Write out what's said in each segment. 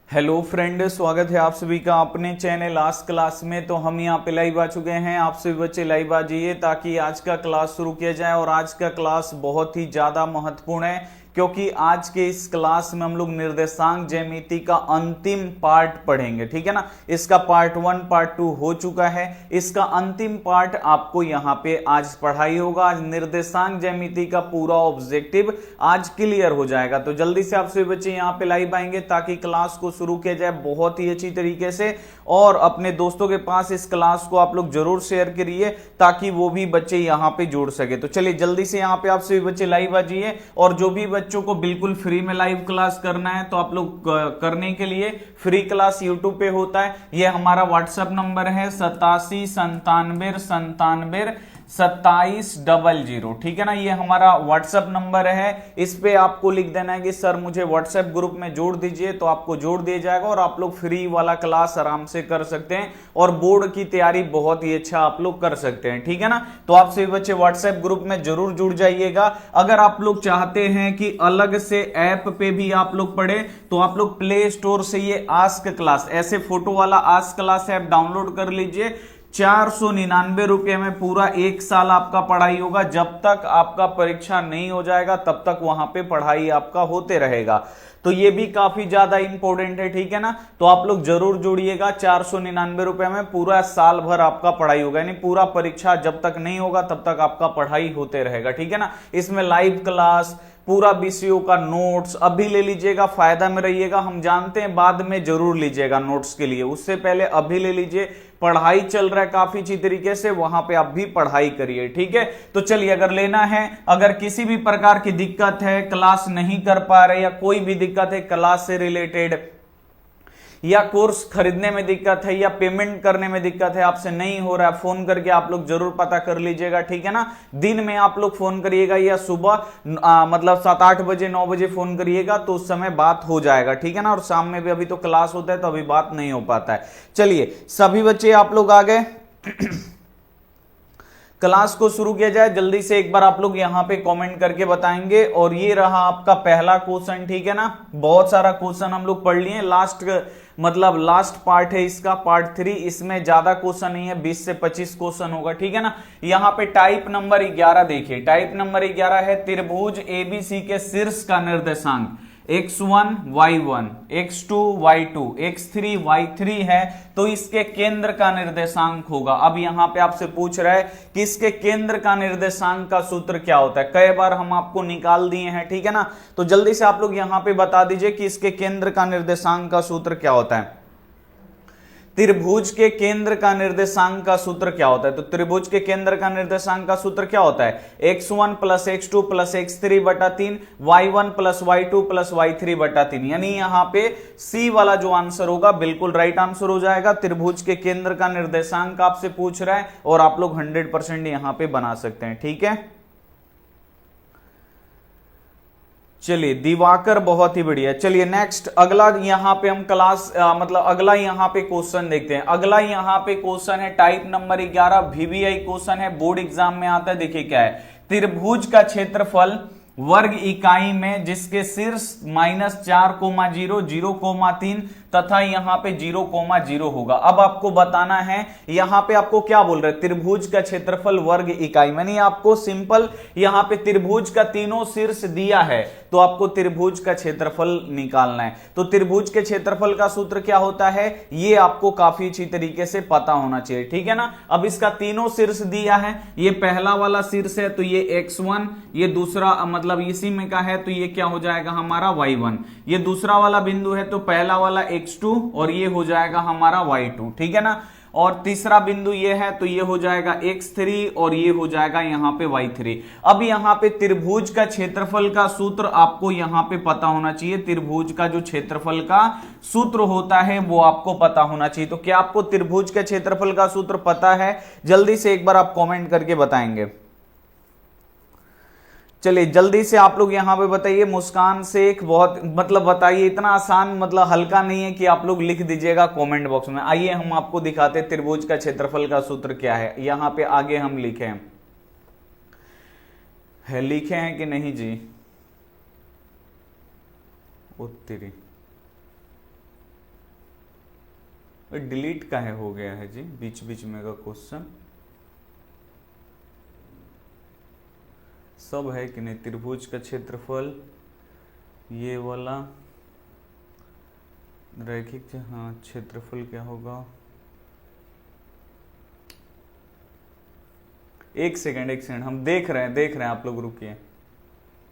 Hello friend, स्वागत है आप सभी का अपने चैनल आज क्लास में। तो हम यहाँ पे लाइव आ चुके हैं। आप सभी बच्चे लाइव आ जाइए ताकि आज का क्लास शुरू किया जाए। और आज का क्लास बहुत ही ज्यादा महत्वपूर्ण है क्योंकि आज के इस क्लास में हम लोग निर्देशांक ज्यामिति का अंतिम पार्ट पढ़ेंगे। ठीक है ना। इसका पार्ट 1 पार्ट 2 हो चुका है। इसका अंतिम पार्ट आपको यहाँ पे आज पढ़ाई होगा। आज निर्देशांक ज्यामिति का पूरा ऑब्जेक्टिव आज क्लियर हो जाएगा। तो जल्दी से आप सभी बच्चे यहाँ पे लाइव आएंगे ताकि क्लास को शुरू किया जाए बहुत ही अच्छी तरीके से। और अपने दोस्तों के पास इस क्लास को आप लोग जरूर शेयर करिए ताकि वो भी बच्चे यहाँ पे जुड़ सके। तो चलिए जल्दी से यहाँ पे आप सभी बच्चे लाइव आ जाइए। और जो भी बच्चों को बिल्कुल फ्री में लाइव क्लास करना है तो आप लोग करने के लिए फ्री क्लास यूट्यूब पे होता है। ये हमारा व्हाट्सएप नंबर है 87 97 97 2700। ठीक है ना। ये हमारा व्हाट्सएप नंबर है। इस पे आपको लिख देना है कि सर मुझे व्हाट्सएप ग्रुप में जोड़ दीजिए, तो आपको जोड़ दिया जाएगा और आप लोग फ्री वाला क्लास आराम से कर सकते हैं और बोर्ड की तैयारी बहुत ही अच्छा आप लोग कर सकते हैं। ठीक है ना। तो आप सभी बच्चे व्हाट्सएप ग्रुप में जरूर जुड़ जाइएगा। अगर आप लोग चाहते हैं कि अलग से ऐप पे भी आप लोग पढ़े तो आप लोग प्ले स्टोर से ये आस्क क्लास, ऐसे फोटो वाला आस्क क्लास ऐप डाउनलोड कर लीजिए। 499 रुपए में पूरा 1 साल आपका पढ़ाई होगा। जब तक आपका परीक्षा नहीं हो जाएगा तब तक वहां पे पढ़ाई आपका होते रहेगा। तो ये भी काफी ज्यादा इंपॉर्टेंट है। ठीक है ना। तो आप लोग जरूर जुड़िएगा। 499 रुपए में पूरा साल भर आपका पढ़ाई होगा, यानी पूरा परीक्षा जब तक नहीं होगा तब तक आपका पढ़ाई होते रहेगा। ठीक है ना। इसमें लाइव क्लास, पूरा विषयों का नोट्स अभी ले लीजिएगा, फायदा में रहिएगा। हम जानते हैं बाद में जरूर लीजिएगा नोट्स के लिए, उससे पहले अभी ले लीजिए। पढ़ाई चल रहा है काफी अच्छी तरीके से, वहां पे आप भी पढ़ाई करिए। ठीक है। तो चलिए, अगर लेना है, अगर किसी भी प्रकार की दिक्कत है, क्लास नहीं कर पा रहे या कोई भी दिक्कत है क्लास से रिलेटेड, या कोर्स खरीदने में दिक्कत है या पेमेंट करने में दिक्कत है, आपसे नहीं हो रहा है, फोन करके आप लोग जरूर पता कर लीजिएगा। ठीक है ना। दिन में आप लोग फोन करिएगा या सुबह मतलब 7-8 बजे 9 बजे फोन करिएगा तो उस समय बात हो जाएगा। ठीक है ना। और शाम में भी अभी तो क्लास होता है तो अभी बात नहीं हो पाता है। चलिए सभी बच्चे आप लोग आ गए। क्लास को शुरू किया जाए जल्दी से। एक बार आप लोग यहां पे कमेंट करके बताएंगे। और ये रहा आपका पहला क्वेश्चन। ठीक है ना। बहुत सारा क्वेश्चन हम लोग पढ़ लिए। लास्ट पार्ट है इसका, पार्ट 3। इसमें ज्यादा क्वेश्चन नहीं है, 20 से 25 क्वेश्चन होगा। ठीक है ना। यहाँ पे टाइप नंबर 11 देखिए। टाइप नंबर 11 है त्रिभुज एबीसी के शीर्ष का निर्देशांक x1 y1, x2 y2, x3 y3 है तो इसके केंद्र का निर्देशांक होगा। अब यहां पे आपसे पूछ रहा है कि इसके केंद्र का निर्देशांक का सूत्र क्या होता है। कई बार हम आपको निकाल दिए हैं। ठीक है ना। तो जल्दी से आप लोग यहां पे बता दीजिए कि इसके केंद्र का निर्देशांक का सूत्र क्या होता है। त्रिभुज के केंद्र का निर्देशांक का सूत्र क्या होता है। तो त्रिभुज के केंद्र का निर्देशांक का सूत्र क्या होता है, x1 plus x2 plus x3 बटा 3, y1 plus y2 plus y3 बटा 3। यानी यहां पे सी वाला जो आंसर होगा बिल्कुल राइट आंसर हो जाएगा। त्रिभुज के केंद्र का निर्देशांक आपसे पूछ रहा है और आप लोग 100% यहां पे बना सकते हैं। ठीक है। चलिए दिवाकर, बहुत ही बढ़िया। चलिए नेक्स्ट, अगला यहां पे हम क्लास अगला यहां पे क्वेश्चन देखते हैं। अगला यहां पे क्वेश्चन है टाइप नंबर 11, VBI क्वेश्चन है, बोर्ड एग्जाम में आता है। देखिए क्या है, त्रिभुज का क्षेत्रफल वर्ग इकाई में जिसके शीर्ष -4,0, 0,3 तथा यहां पे 0,0 होगा। अब आपको बताना है, यहां पे आपको क्या बोल रहे हैं, त्रिभुज का क्षेत्रफल वर्ग इकाई, यानी आपको सिंपल यहां पे त्रिभुज का तीनों शीर्ष दिया है तो आपको त्रिभुज का क्षेत्रफल निकालना है। तो त्रिभुज के क्षेत्रफल का सूत्र क्या होता है ये आपको काफी अच्छी तरीके से पता होना चाहिए। ठीक है ना। अब इसका तीनों शीर्ष दिया है, ये पहला वाला शीर्ष है तो ये x1, ये दूसरा इसी में का है तो ये क्या हो जाएगा हमारा y1, ये दूसरा वाला बिंदु है तो पहला वाला x2 और ये हो जाएगा हमारा y2। ठीक है ना। और तीसरा बिंदु ये है तो ये हो जाएगा x3 और ये हो जाएगा यहां पे y3। अब यहां पे त्रिभुज का क्षेत्रफल का सूत्र आपको यहां पे पता होना चाहिए। त्रिभुज का जो क्षेत्रफल का सूत्र होता है वो आपको पता होना चाहिए। तो क्या आपको त्रिभुज के क्षेत्रफल का सूत्र पता है? जल्दी से एक बार आप कमेंट करके बताएंगे। चलिए जल्दी से आप लोग यहां पे बताइए। मुस्कान से एक बहुत बताइए, इतना आसान हल्का नहीं है कि आप लोग लिख दीजिएगा कमेंट बॉक्स में। आइए हम आपको दिखाते हैं त्रिभुज का क्षेत्रफल का सूत्र क्या है। यहां पे आगे हम लिखे हैं कि नहीं जी? उत्तरी डिलीट काहे हो गया है जी बीच बीच में का क्वेश्चन? सब है कि नहीं? त्रिभुज का क्षेत्रफल ये वाला रैखिक, हाँ क्षेत्रफल क्या होगा? एक सेकंड हम देख रहे हैं आप लोग रुकिए।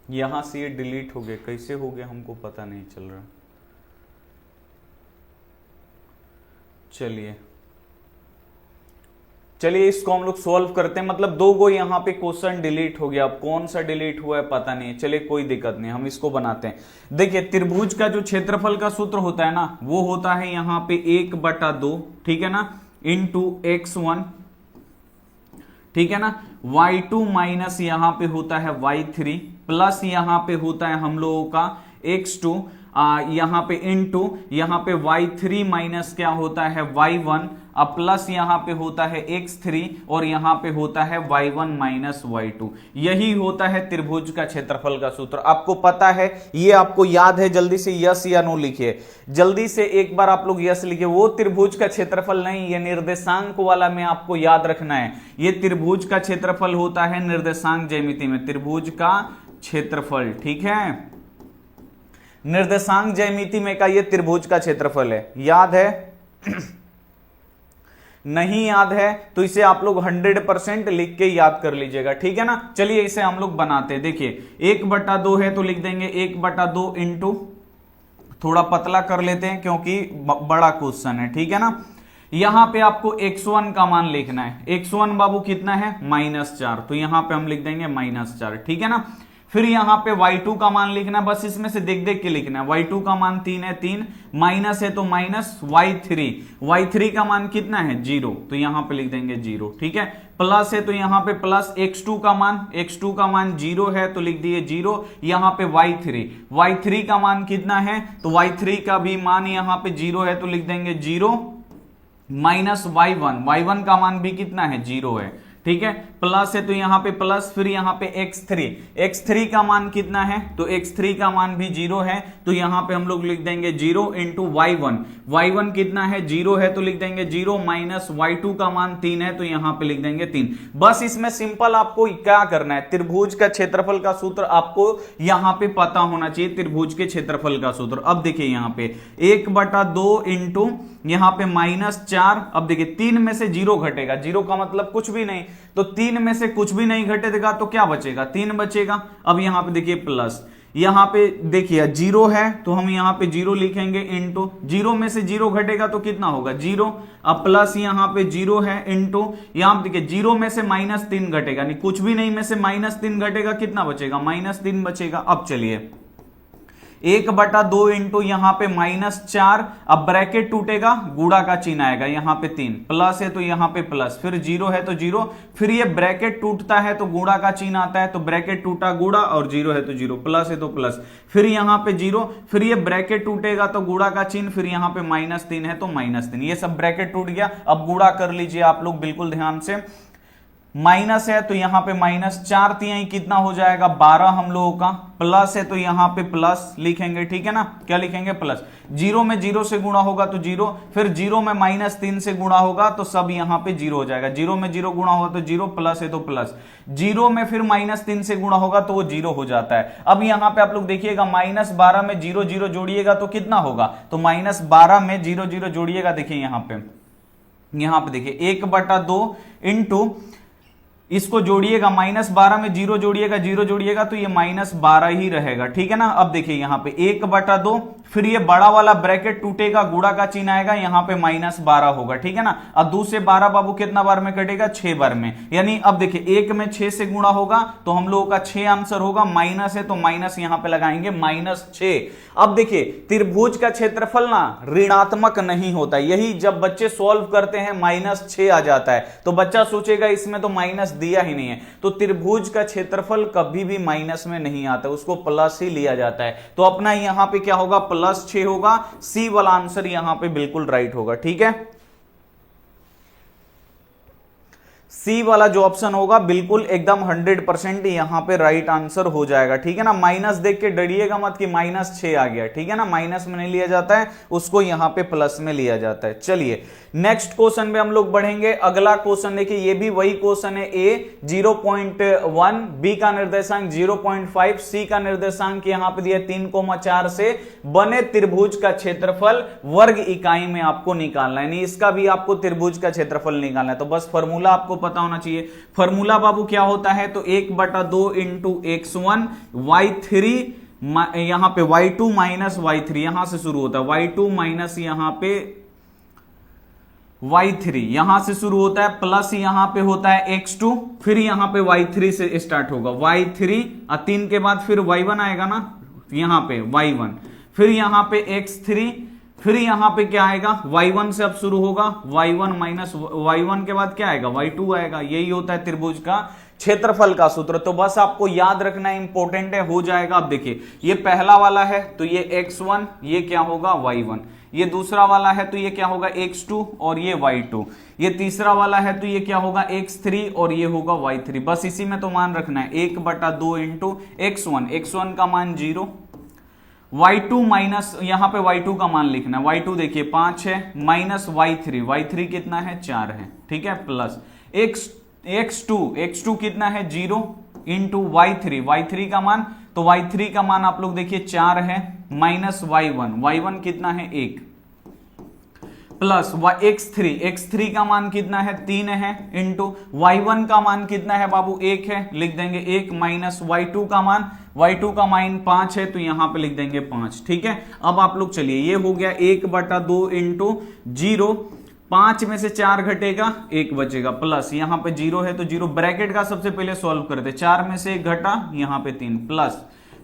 यहां से ये डिलीट हो गया, कैसे हो गया हमको पता नहीं चल रहा। चलिए इसको हम लोग सॉल्व करते हैं। मतलब दो गो यहाँ पे क्वेश्चन डिलीट हो गया, अब कौन सा डिलीट हुआ है पता नहीं। चलिए कोई दिक्कत नहीं, हम इसको बनाते हैं। देखिए त्रिभुज का जो क्षेत्रफल का सूत्र होता है ना, वो होता है यहाँ पे 1/2, ठीक है ना, इंटू x1, ठीक है ना, y2 माइनस यहाँ पे होता है y3, प्लस यहाँ पे होता है हम लोगों का x2, यहाँ पे इनटू यहाँ पे y3 माइनस क्या होता है y1, अब प्लस यहाँ पे होता है x3 और यहाँ पे होता है y1 माइनस y2। यही होता है त्रिभुज का क्षेत्रफल का सूत्र। आपको पता है, ये आपको याद है, जल्दी से यस या नो लिखिए, जल्दी से एक बार आप लोग यस लिखिए। वो त्रिभुज का क्षेत्रफल नहीं, ये निर्देशांक वाला में आपको याद रखना है। ये त्रिभुज का क्षेत्रफल होता है निर्देशांक ज्यामिति में, त्रिभुज का क्षेत्रफल, ठीक है, निर्देशांक ज्यामिति में का ये त्रिभुज का क्षेत्रफल है। याद है? नहीं याद है तो इसे आप लोग 100% लिख के याद कर लीजिएगा, ठीक है ना। चलिए इसे हम लोग बनाते हैं। देखिए 1/2 है तो लिख देंगे 1/2 इंटू, थोड़ा पतला कर लेते हैं क्योंकि बड़ा क्वेश्चन है, ठीक है ना। यहां पे आपको x1 का मान लिखना है। x1 बाबू कितना है? -4, तो यहां पे हम लिख देंगे -4, ठीक है ना। फिर यहां पे y2 का मान लिखना है, बस इसमें से देख देख के लिखना है। y2 का मान 3 है, 3 माइनस है तो माइनस y3 का मान कितना है? 0, तो यहां पे लिख देंगे 0, ठीक है। प्लस है तो यहां पे प्लस x2 का मान 0 है तो लिख दिए 0। यहां पे y3 का मान कितना है? तो y3 का भी मान यहां पे 0 है तो लिख देंगे 0 माइनस y1 का मान भी कितना है? 0 है, ठीक है। प्लस है तो यहां पे प्लस, फिर यहां पे x3 का मान कितना है? तो x3 का मान भी 0 है तो यहां पे हम लोग लिख देंगे 0 इंटू y1 कितना है? 0 है तो लिख देंगे 0 माइनस y2 का मान 3 है तो यहां पे लिख देंगे 3। बस इसमें सिंपल आपको क्या करना है, त्रिभुज का क्षेत्रफल का सूत्र आपको यहां पे पता होना चाहिए, त्रिभुज के क्षेत्रफल का सूत्र। अब देखिए यहां पे 1/2 इंटू यहां पे -4, अब देखिए 3 में से 0 घटेगा, 0 का मतलब कुछ भी नहीं, तो 3 में से कुछ भी नहीं घटेगा तो क्या बचेगा? 3 बचेगा। अब यहां पे देखिए प्लस, यहां पे देखिए 0 है तो हम यहां पे 0 लिखेंगे इंटू, 0 में से 0 घटेगा तो कितना होगा? 0। अब प्लस यहां पे 0 है इंटू, यहां पे देखिए 0 में से -3 घटेगा, नहीं कुछ भी नहीं में से -3 घटेगा, कितना बचेगा? -3 बचेगा। अब चलिए 1/2 इंटू यहां पे -4, अब ब्रैकेट टूटेगा, गुणा का चिन्ह आएगा, यहां पे 3, प्लस है तो यहां पे प्लस, फिर 0 है तो 0, फिर ये ब्रैकेट टूटता है तो गुणा का चिन्ह आता है, तो ब्रैकेट टूटा गुणा, और 0 है तो 0, प्लस है तो प्लस, फिर यहां पे 0, फिर ये ब्रैकेट टूटेगा तो गुणा का चिन्ह, फिर यहां पे -3 है तो -3, ये सब ब्रैकेट टूट गया। अब गुणा कर लीजिए आप लोग बिल्कुल ध्यान से, माइनस है तो यहां पे -4 तिहाई कितना हो जाएगा? 12 हम लोगों का, प्लस है तो यहां पे प्लस लिखेंगे, ठीक है ना, क्या लिखेंगे? प्लस। 0 में 0 से गुणा होगा तो 0, फिर 0 में -3 से गुणा होगा तो सब यहां पे 0 हो जाएगा, 0 में 0 गुणा होगा तो 0, प्लस है तो प्लस, 0 में फिर -3 से गुणा होगा तो वो 0 हो जाता है। अब यहां पे आप लोग देखिएगा -12 में 0 0 जोड़िएगा तो कितना होगा? तो -12 में 0 0 जोड़िएगा, देखिए यहां पे देखिए 1/2 इंटू, इसको जोड़िएगा, -12 में 0 जोड़िएगा, 0 जोड़िएगा तो ये -12 ही रहेगा, ठीक है ना। अब देखिए यहाँ पे 1/2, फिर ये बड़ा वाला ब्रैकेट टूटेगा, गुणा का चिन्ह आएगा, यहाँ पे -12 होगा, ठीक है ना। अब 2 से 12 बाबू कितना बार में कटेगा? 6 बार में, यानी अब देखिए 1 में 6 से गुणा होगा तो हम लोगों का 6 आंसर होगा, माइनस है तो माइनस यहाँ पे लगाएंगे -6। अब देखिए त्रिभुज का क्षेत्रफल ना ऋणात्मक नहीं होता, यही जब बच्चे सॉल्व करते हैं -6 आ जाता है तो बच्चा सोचेगा इसमें तो माइनस दिया ही नहीं है, तो त्रिभुज का क्षेत्रफल कभी भी माइनस में नहीं आता, उसको प्लस ही लिया जाता है। तो अपना यहां पे क्या होगा? +6 होगा, सी वाला आंसर यहां पे बिल्कुल राइट होगा, ठीक है। सी वाला जो ऑप्शन होगा बिल्कुल एकदम 100% यहां पे राइट आंसर हो जाएगा, ठीक है ना। माइनस देख के डरिएगा मत कि -6 आ गया, ठीक है ना, माइनस में नहीं लिया जाता है उसको, यहां पे प्लस में लिया जाता है। चलिए नेक्स्ट क्वेश्चन में हम लोग बढ़ेंगे। अगला क्वेश्चन देखिए, ये भी वही क्वेश्चन है। ए 0.1, बी का निर्देशांक 0.5, सी का निर्देशांक यहां पे दिया 3,4 से बने त्रिभुज का क्षेत्रफल वर्ग इकाई में आपको निकालना है। इसका भी आपको त्रिभुज का क्षेत्रफल निकालना है, तो बस फॉर्मूला आपको पता होना चाहिए। फॉर्मूला बाबू क्या होता है, तो 1/2 इंटू x1 y3, यहां पे y2 माइनस y3, यहां से शुरू होता है y2 माइनस यहां पे y3, यहां से शुरू होता है, प्लस यहां पे होता है x2, फिर यहां पे y3 से स्टार्ट होगा y3, 3 के बाद फिर y1 आएगा ना, यहां पे y1, फिर यहां पे x3, फिर यहां पे क्या आएगा, y1 से अब शुरू होगा y1 माइनस y1 के बाद क्या आएगा, y2 आएगा। यही होता है त्रिभुज का क्षेत्रफल का सूत्र। तो बस आपको याद रखना इंपॉर्टेंट है, हो जाएगा। अब देखिए ये पहला वाला है तो ये x1, ये क्या होगा y1, ये दूसरा वाला है तो ये क्या होगा x2 और ये y2, ये तीसरा वाला है तो ये क्या होगा x3 और ये होगा y3। बस इसी में तो मान रखना है 1/2 इंटू x1 का मान 0, y2 माइनस यहां पे y2 का मान लिखना है, y2 देखिए 5 है, माइनस y3 कितना है 4 है, ठीक है, प्लस x2 कितना है 0 इंटू y3 का मान, तो y3 का मान आप लोग देखिए 4 है, माइनस y1 कितना है 1, प्लस x3 का मान कितना है 3 है, इंटू y1 का मान कितना है बाबू 1 है, लिख देंगे 1, माइनस y2 का मान 5 है तो यहां पे लिख देंगे 5, ठीक है। अब आप लोग चलिए, ये हो गया 1/2 इंटू 0, 5 में से 4 घटेगा 1 बचेगा, प्लस यहां पे 0 है तो 0, ब्रैकेट का सबसे पहले सॉल्व करते, 4 में से 1 घटा, यहां पे 3, प्लस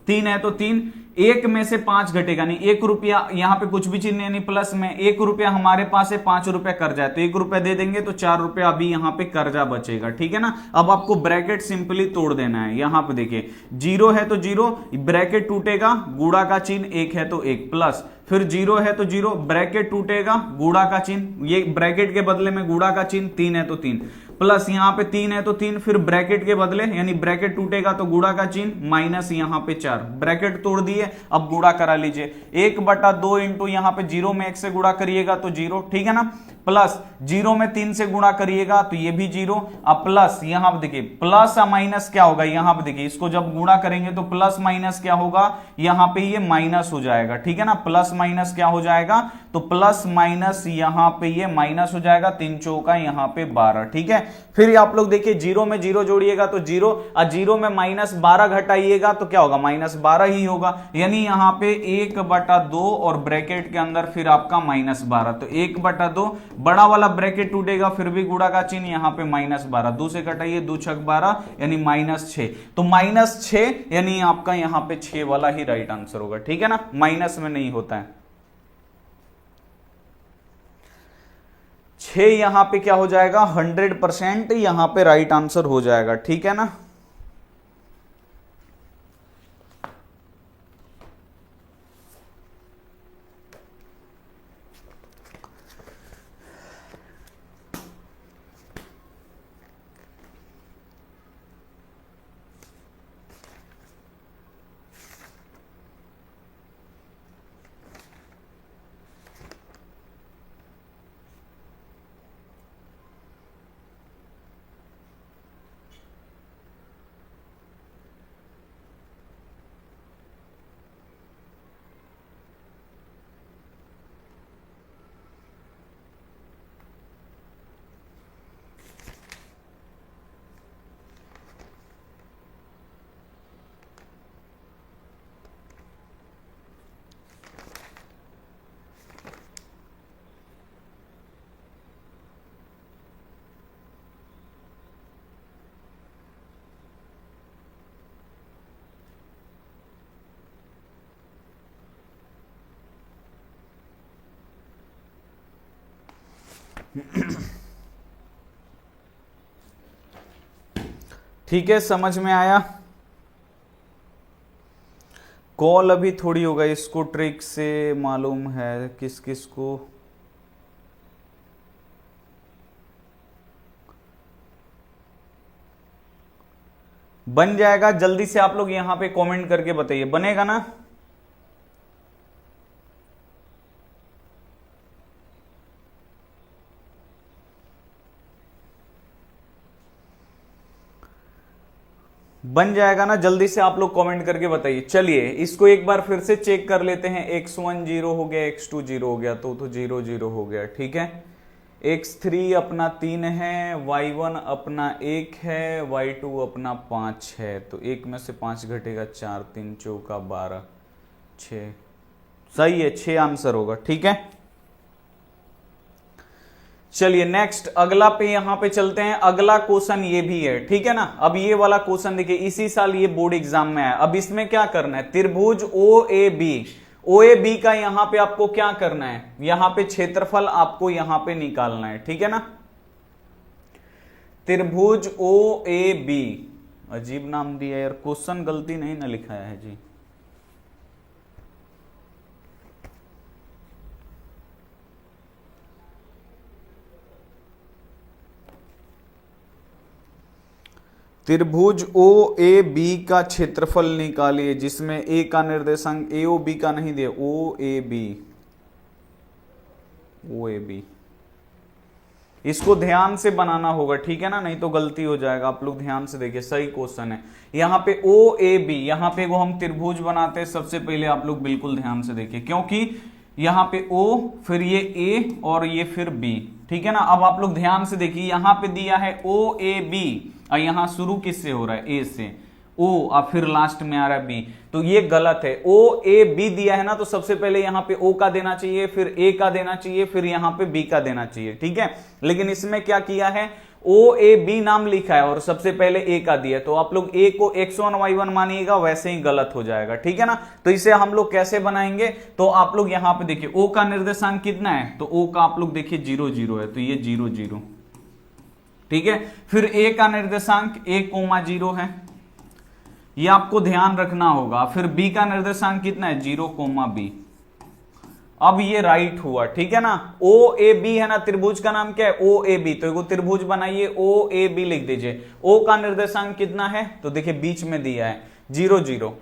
3 है तो 3, 1 में से 5 घटेगा नहीं, 1 रुपया, यहां पे कुछ भी चिन्ह नहीं, प्लस में 1 रुपया हमारे पास है, 5 रुपया कर्जा है तो 1 रुपया दे देंगे तो 4 रुपया अभी यहां पे कर्जा बचेगा, ठीक है ना। अब आपको ब्रैकेट सिंपली तोड़ देना है, यहां पे देखिए 0 है तो 0, ब्रैकेट टूटेगा, गुणा का चिन्ह 1 है तो 1, प्लस फिर 0 है तो 0, ब्रैकेट टूटेगा, गुणा का चिन्ह, ये ब्रैकेट के बदले में गुणा का चिन्ह, 3 है तो 3, प्लस यहां पे 3 है तो 3, फिर ब्रैकेट के बदले यानी ब्रैकेट टूटेगा तो गुणा का चिन्ह, माइनस यहां पे 4, ब्रैकेट तोड़ दिए, अब गुणा करा लीजिए, 1/2 इंटू यहां पे 0 में 1 से गुणा करिएगा तो 0, ठीक है ना, प्लस 0 में 3 से गुणा करिएगा तो ये भी 0, अब प्लस यहां पे देखिए प्लस माइनस क्या होगा, यहां पे देखिए इसको जब गुणा करेंगे तो प्लस माइनस क्या होगा, यहां पे ये माइनस हो जाएगा, ठीक है ना, प्लस माइनस क्या हो जाएगा, तो प्लस माइनस यहां पे ये माइनस हो जाएगा, 3 चौका यहां पे 12, ठीक है। फिर आप लोग देखिए 0 में 0 जोड़िएगा तो 0, और 0 में -12 घटाइएगा तो क्या होगा, -12 ही होगा, यानी यहां पे 1/2 और ब्रैकेट के अंदर फिर आपका -12, तो 1/2, बड़ा वाला ब्रैकेट टूटेगा फिर भी गुणा का चिन्ह, यहां पे -12, 2 से घटाइए, 2 छक 12 यानी -6, तो -6 यानी आपका यहां पे 6 वाला ही राइट आंसर होगा, ठीक है ना, माइनस में नहीं होता है। 6 यहां पे क्या हो जाएगा, 100% यहां पे राइट आंसर हो जाएगा, ठीक है ना। ठीक है, समझ में आया। कॉल अभी थोड़ी होगा, इसको ट्रिक से मालूम है किस किस को। बन जाएगा? जल्दी से आप लोग यहां पे कमेंट करके बताइए, बनेगा ना? बन जाएगा ना? जल्दी से आप लोग कमेंट करके बताइए। चलिए इसको एक बार फिर से चेक कर लेते हैं। x1 0 हो गया, x2 0 हो गया, तो 0 0 हो गया, ठीक है। x3 अपना 3 है, y1 अपना 1 है, y2 अपना 5 है, तो 1 में से 5 घटेगा, 4 3 चौका 12, 6 सही है, 6 आंसर होगा, ठीक है। चलिए नेक्स्ट अगला पे यहां पे चलते हैं। अगला क्वेश्चन ये भी है, ठीक है ना। अब ये वाला क्वेश्चन देखिए, इसी साल ये बोर्ड एग्जाम में आया। अब इसमें क्या करना है, त्रिभुज ओ ए बी का यहां पे आपको क्या करना है, यहां पे क्षेत्रफल आपको यहां पे निकालना है, ठीक है ना। त्रिभुज ओ ए बी, अजीब नाम दिया यार, क्वेश्चन गलती नहीं ना लिखाया है जी। त्रिभुज ओ ए बी का क्षेत्रफल निकालिए जिसमें ए का निर्देशांक ए ओ बी का नहीं दिया, ओ ए बी। इसको ध्यान से बनाना होगा, ठीक है ना, नहीं तो गलती हो जाएगा। आप लोग ध्यान से देखिए, सही क्वेश्चन है। यहां पे ओ ए बी, यहां पे वो हम त्रिभुज बनाते हैं। सबसे पहले आप लोग बिल्कुल ध्यान से देखिए, क्योंकि यहां पे ओ, फिर ये ए और ये फिर बी, ठीक है ना। अब आप लोग ध्यान से देखिए, यहां पे दिया है ओ ए बी और यहां शुरू किससे हो रहा है, ए से, ओ और फिर लास्ट में आ रहा है बी, तो ये गलत है। ओ ए बी दिया है ना, तो सबसे पहले यहां पे ओ का देना चाहिए, फिर ए का देना चाहिए, फिर यहां पे बी का देना चाहिए, ठीक है। लेकिन इसमें क्या किया है, ओ ए बी नाम लिखा है और सबसे पहले ए का दिया, तो आप लोग ए को x1 y1 मानिएगा, वैसे ही गलत हो जाएगा, ठीक है ना। तो इसे हम लोग कैसे बनाएंगे, तो आप लोग यहां पे देखिए, ओ का निर्देशांक कितना है, तो ओ का आप लोग देखिए 0 0 है, तो ये 0 0, ठीक है। फिर ए का निर्देशांक 1,0 है, ये आपको ध्यान रखना होगा। फिर बी का निर्देशांक कितना है, 0,b। अब ये राइट हुआ, ठीक है ना। ओ ए बी है ना, त्रिभुज का नाम क्या है, ओ ए बी, तो एगो त्रिभुज बनाइए, ओ ए बी लिख दीजिए। ओ का निर्देशांक कितना है, तो देखिए बीच में दिया है 0 0।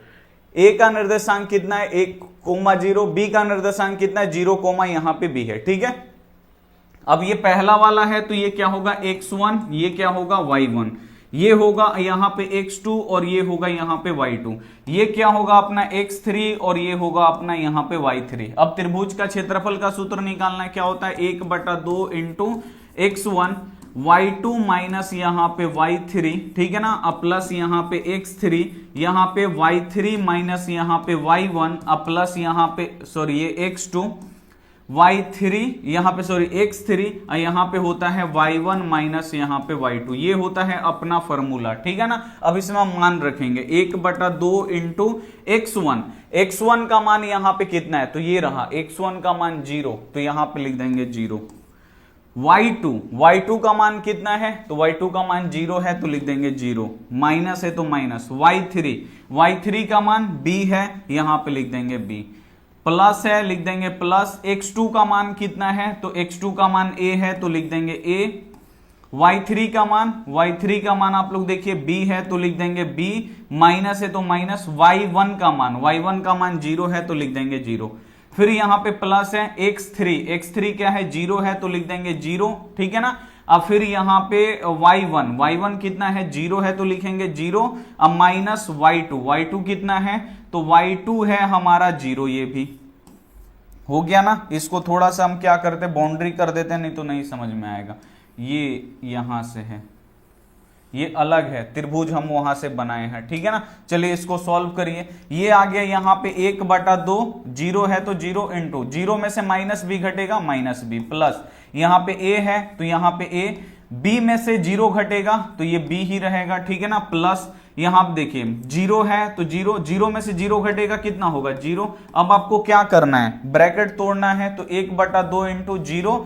ए का निर्देशांक कितना है, 1,0। बी का निर्देशांक कितना है, 0, यहां पे बी है, ठीक है। अब ये पहला वाला है, तो ये क्या होगा, x1, ये क्या होगा, y1, ये होगा यहां पे x2 और ये होगा यहां पे y2, ये क्या होगा अपना x3 और ये होगा अपना यहां पे y3। अब त्रिभुज का क्षेत्रफल का सूत्र निकालना है, क्या होता है, 1/2 इंटू x1 y2 माइनस यहां पे y3, ठीक है ना, अब प्लस यहां पे x3, यहां पे y3 माइनस यहां पे y1, अब प्लस यहां पे सॉरी ये x2 y3 यहां पे सॉरी x3 और यहां पे होता है y1 माइनस यहां पे y2, ये होता है अपना फॉर्मूला, ठीक है ना। अब इसमें हम मान रखेंगे 1/2 इंटू x1 का मान यहां पे कितना है, तो ये रहा x1 का मान 0, तो यहां पे लिख देंगे 0। y2 का मान कितना है, तो y2 का मान 0 है, तो लिख देंगे 0, माइनस है तो माइनस। y3 का मान b है, यहां पे लिख देंगे b, प्लस है, लिख देंगे प्लस। x2 का मान कितना है, तो x2 का मान a है, तो लिख देंगे a। y3 का मान आप लोग देखिए b है, तो लिख देंगे b, माइनस है तो माइनस। y1 का मान 0 है, तो लिख देंगे 0। फिर यहां पे प्लस है x3 क्या है, 0 है, तो लिख देंगे 0, ठीक है ना। अब फिर यहां पे y1 कितना है, 0 है, तो लिखेंगे 0। अब माइनस y2 कितना है, तो y2 है हमारा 0, ये भी हो गया ना। इसको थोड़ा सा हम क्या करते हैं, बाउंड्री कर देते हैं, नहीं तो नहीं समझ में आएगा। ये यहां से है, ये अलग है, त्रिभुज हम वहां से बनाए हैं, ठीक है ना। चलिए इसको सॉल्व करिए। ये आ गया यहां पे 1/2, 0 है तो 0 इंटू 0 में से माइनस बी घटेगा, माइनस बी, प्लस यहां पे a है तो यहां पे a, b में से 0 घटेगा तो ये b ही रहेगा, ठीक है ना, प्लस यहां पे देखिए 0 है तो 0 में से 0 घटेगा, कितना होगा 0। अब आपको क्या करना है, ब्रैकेट तोड़ना है, तो 1/2 इंटू 0,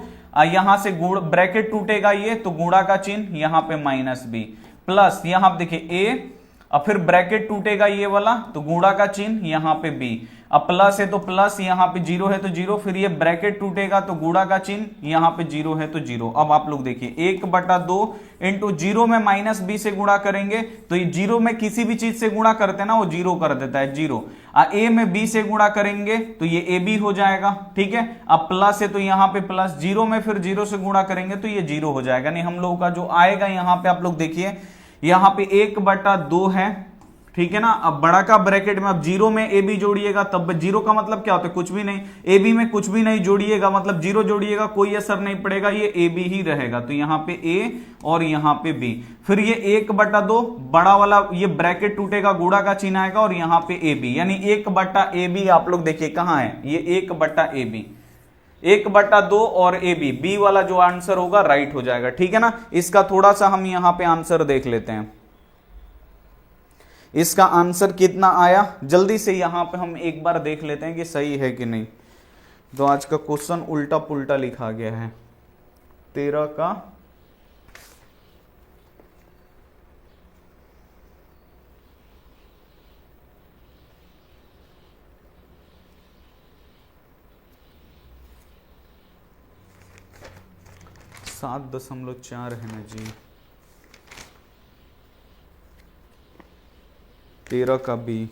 यहां से ब्रैकेट टूटेगा ये, तो गुणा का चिन्ह, यहां पे माइनस बी, प्लस यहां पे देखिए a, और फिर ब्रैकेट टूटेगा ये वाला, तो गुणा का चिन्ह, यहां पे b। अब प्लस है तो प्लस, यहाँ पे जीरो है तो जीरो, फिर ये ब्रैकेट टूटेगा तो गुणा का चिन्ह, यहाँ पे जीरो है तो जीरो। अब आप लोग देखिए 1/2 इंटू जीरो में माइनस बी से गुणा करेंगे तो ये जीरो में किसी भी चीज से गुणा करते हैं ना वो जीरो कर देता है, जीरो। ए में बी से गुणा करेंगे तो ये ए बी हो जाएगा, ठीक है। अब प्लस है तो यहाँ पे प्लस, जीरो में फिर जीरो से गुणा करेंगे तो ये जीरो हो जाएगा। नहीं, हम लोगों का जो आएगा यहाँ पे आप लोग देखिए, यहाँ पे 1/2 है, ठीक है ना। अब बड़ा का ब्रैकेट में अब जीरो में ए बी जोड़िएगा, तब जीरो का मतलब क्या होता है, कुछ भी नहीं। ए बी में कुछ भी नहीं जोड़िएगा मतलब जीरो जोड़िएगा, कोई असर नहीं पड़ेगा, ये ए बी ही रहेगा। तो यहाँ पे ए और यहाँ पे बी, फिर ये 1/2 बड़ा वाला ये ब्रैकेट टूटेगा, गुणा का चिन्ह आएगा और यहाँ पे ए बी, यानी 1/AB। आप लोग देखिए कहाँ है ये 1/AB, 1/2 और ए बी, बी वाला जो आंसर होगा राइट हो जाएगा, ठीक है ना। इसका थोड़ा सा हम यहाँ पे आंसर देख लेते हैं, इसका आंसर कितना आया जल्दी से यहां पे हम एक बार देख लेते हैं कि सही है कि नहीं। तो आज का क्वेश्चन उल्टा पुल्टा लिखा गया है। 13 का 7.4 है ना जी। 13 का बी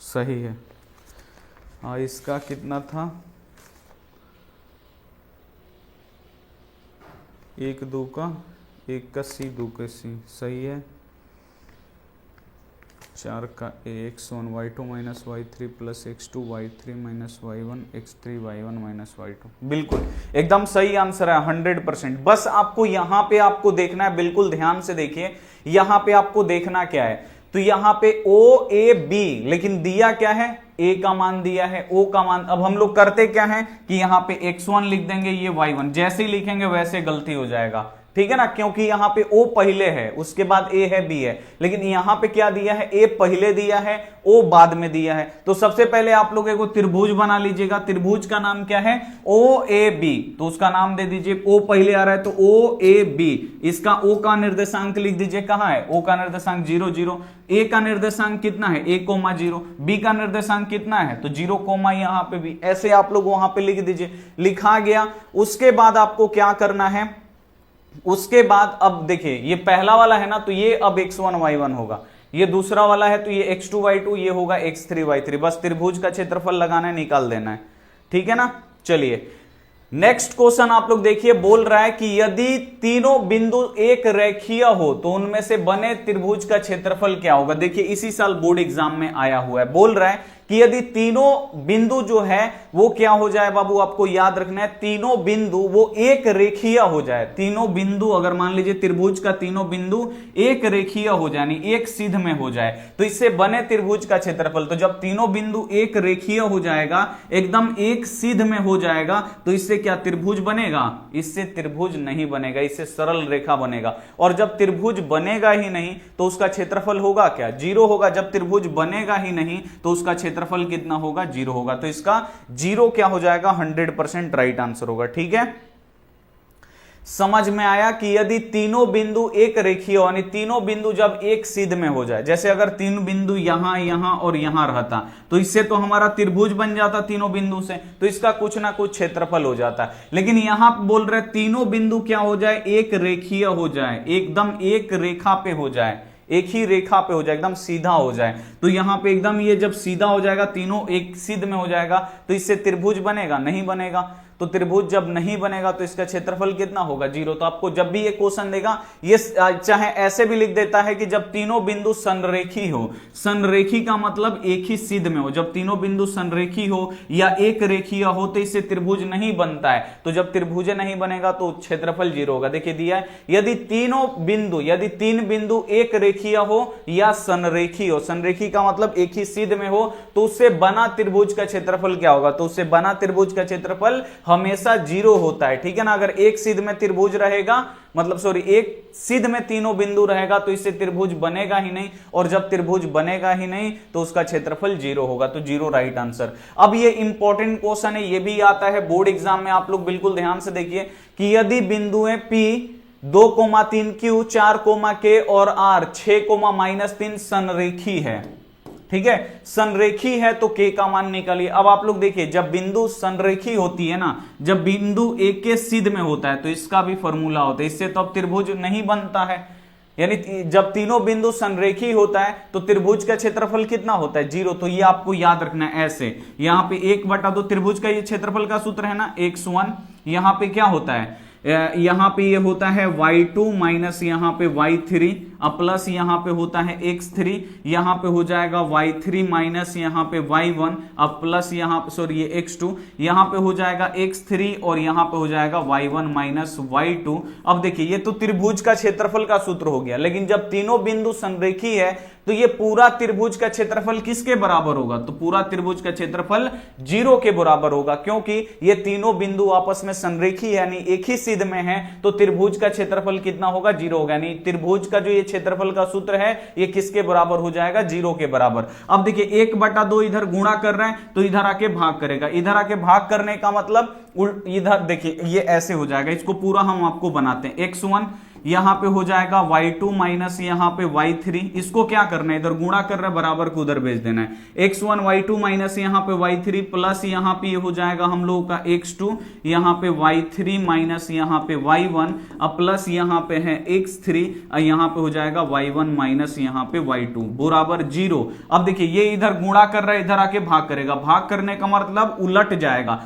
सही है। इसका कितना था, 1 2 का 1 का सी 2 का सी सही है। 4 का x1 y2 minus y3 plus x2 y3 minus y1 x3 y1 minus y2, बिल्कुल एकदम सही आंसर है 100%। बस आपको यहां पे आपको देखना है, बिल्कुल ध्यान से देखिए, यहां पे आपको देखना क्या है। तो यहां पे ओ ए बी, लेकिन दिया क्या है, ए का मान दिया है, ओ का मान। अब हम लोग करते क्या है कि यहां पे x1 लिख देंगे, ये y1, जैसे ही लिखेंगे वैसे गलती हो जाएगा, ठीक है ना, क्योंकि यहां पे ओ पहले है, उसके बाद ए है बी है, लेकिन यहां पे क्या दिया है, ए पहले दिया है, ओ बाद में दिया है। तो सबसे पहले आप लोग एक त्रिभुज बना लीजिएगा, त्रिभुज का नाम क्या है, ओ ए बी, तो उसका नाम दे दीजिए, ओ पहले आ रहा है तो ओ ए बी। इसका ओ का निर्देशांक लिख दीजिए, कहां है, ओ का निर्देशांक 0 0, ए का निर्देशांक कितना है 1,0, बी का निर्देशांक कितना है तो 0, यहां पे भी ऐसे आप लोग वहां पे लिख दीजिए, लिखा गया। उसके बाद आपको क्या करना है, उसके बाद अब देखिए ये पहला वाला है ना, तो ये अब x1 y1 होगा, ये दूसरा वाला है तो ये x2 y2, ये होगा x3 y3। बस त्रिभुज का क्षेत्रफल लगाना है, निकाल देना है, ठीक है ना। चलिए नेक्स्ट क्वेश्चन आप लोग देखिए, बोल रहा है कि यदि तीनों बिंदु एक रेखीय हो तो उनमें से बने त्रिभुज का क्षेत्रफल क्या होगा। देखिए इसी साल बोर्ड एग्जाम में आया हुआ है, बोल रहा है कि यदि तीनों बिंदु जो है वो क्या हो जाए बाबू, आपको याद रखना है, तीनों बिंदु वो एक रेखीय हो जाए। तीनों बिंदु अगर मान लीजिए त्रिभुज का तीनों बिंदु एक रेखीय हो जाए, यानी एक सिध में हो जाए, तो इससे बने त्रिभुज का क्षेत्रफल। तो जब तीनों बिंदु एक रेखीय हो जाएगा, एकदम एक सिध में हो जाएगा, तो इससे क्या त्रिभुज बनेगा, इससे त्रिभुज नहीं बनेगा, इससे सरल रेखा बनेगा। और जब त्रिभुज बनेगा ही नहीं तो उसका क्षेत्रफल होगा क्या, 0 होगा। जब त्रिभुज बनेगा ही नहीं तो उसका क्षेत्रफल कितना होगा, 0 होगा। तो इसका 0 क्या हो जाएगा, 100% राइट आंसर होगा, ठीक है। समझ में आया कि यदि तीनों बिंदु एक रेखीय हो, यानी तीनों बिंदु जब एक सिध में हो जाए, जैसे अगर तीन बिंदु यहां यहां और यहां रहता तो इससे तो हमारा त्रिभुज बन जाता तीनों बिंदु से, तो इसका कुछ ना कुछ क्षेत्रफल हो जाता। लेकिन यहां बोल रहे तीनों बिंदु क्या हो जाए, एक रेखीय हो जाए, एकदम एक रेखा पे हो जाए, एक ही रेखा पे हो जाए, एकदम सीधा हो जाए। तो यहां पे एकदम ये जब सीधा हो जाएगा, तीनों एक सिध में हो जाएगा, तो इससे त्रिभुज बनेगा, नहीं बनेगा। तो त्रिभुज जब नहीं बनेगा तो इसका क्षेत्रफल कितना होगा, 0। तो आपको जब भी ये क्वेश्चन देगा, ये चाहे ऐसे भी लिख देता है कि जब तीनों बिंदु संरेखी हो, संरेखी का मतलब एक ही सिध में हो, जब तीनों बिंदु संरेखी हो या एक रेखीय हो तो इससे त्रिभुज नहीं बनता है। तो जब त्रिभुज नहीं बनेगा तो क्षेत्रफल 0 होगा। देखिए दिया है, यदि तीनों बिंदु, यदि तीन बिंदु एक रेखीय हो या संरेखी हो, संरेखी का मतलब एक ही सिध में हो, तो उससे बना त्रिभुज का क्षेत्रफल क्या होगा, तो उससे बना त्रिभुज का क्षेत्रफल हमेशा 0 होता है, ठीक है ना। अगर एक सिध में त्रिभुज रहेगा, मतलब सॉरी एक सिध में तीनों बिंदु रहेगा तो इससे त्रिभुज बनेगा ही नहीं, और जब त्रिभुज बनेगा ही नहीं तो उसका क्षेत्रफल 0 होगा। तो 0 राइट आंसर। अब ये इंपॉर्टेंट क्वेश्चन है, ये भी आता है बोर्ड एग्जाम में, आप लोग बिल्कुल ध्यान से देखिए कि यदि बिंदुएं P 2,3Q 4, K और R 6, -3 संरेखी है, ठीक है, संरेखी है तो k का मान निकालिए। अब आप लोग देखिए, जब बिंदु संरेखी होती है ना, जब बिंदु एक के सिद्ध में होता है तो इसका भी फॉर्मूला होता है, इससे तो अब त्रिभुज नहीं बनता है। यानी जब तीनों बिंदु संरेखी होता है तो त्रिभुज का क्षेत्रफल कितना होता है, 0। तो ये आपको याद रखना है ऐसे, यहां पे 1/2 त्रिभुज का ये क्षेत्रफल का सूत्र है ना, x1, यहां पे क्या होता है, यहां पे ये होता है y2 माइनस यहां पे y3 प्लस यहां पे होता है x3, यहां पे हो जाएगा y3 माइनस यहां पे y1 अब प्लस यहां पे सॉरी ये x2, यहां पे हो जाएगा x3 और यहां पे हो जाएगा y1 माइनस y2। अब देखिए ये तो त्रिभुज का क्षेत्रफल का सूत्र हो गया, लेकिन जब तीनों बिंदु संरेखी है तो ये पूरा त्रिभुज का क्षेत्रफल किसके बराबर होगा, तो पूरा त्रिभुज का क्षेत्रफल 0 के बराबर होगा, क्योंकि ये तीनों बिंदु आपस में संरेखी यानी एक ही सिद्ध में है, तो त्रिभुज का क्षेत्रफल कितना होगा, 0 होगा। यानी त्रिभुज का जो ये क्षेत्रफल का सूत्र है ये किसके बराबर हो जाएगा, 0 के बराबर। अब देखिए 1/2 इधर गुणा कर रहे हैं तो इधर आके भाग करेगा, इधर आके भाग करने का मतलब इधर देखिए ये ऐसे हो जाएगा, इसको पूरा हम आपको बनाते हैं, x1 यहां पे हो जाएगा y2 माइनस यहां पे y3, इसको क्या करना है, इधर गुणा कर रहे हैं, बराबर को उधर भेज देना है, x1 y2 माइनस यहां पे y3 प्लस यहां पे ये हो जाएगा हम लोगों का x2, यहां पे y3 माइनस यहां पे y1 अब प्लस यहां पे है x3, यहां पे हो जाएगा y1 माइनस यहां पे y2 बराबर 0। अब देखिए ये इधर गुणा कर रहा है, इधर आके भाग करेगा, भाग करने का मतलब उलट जाएगा,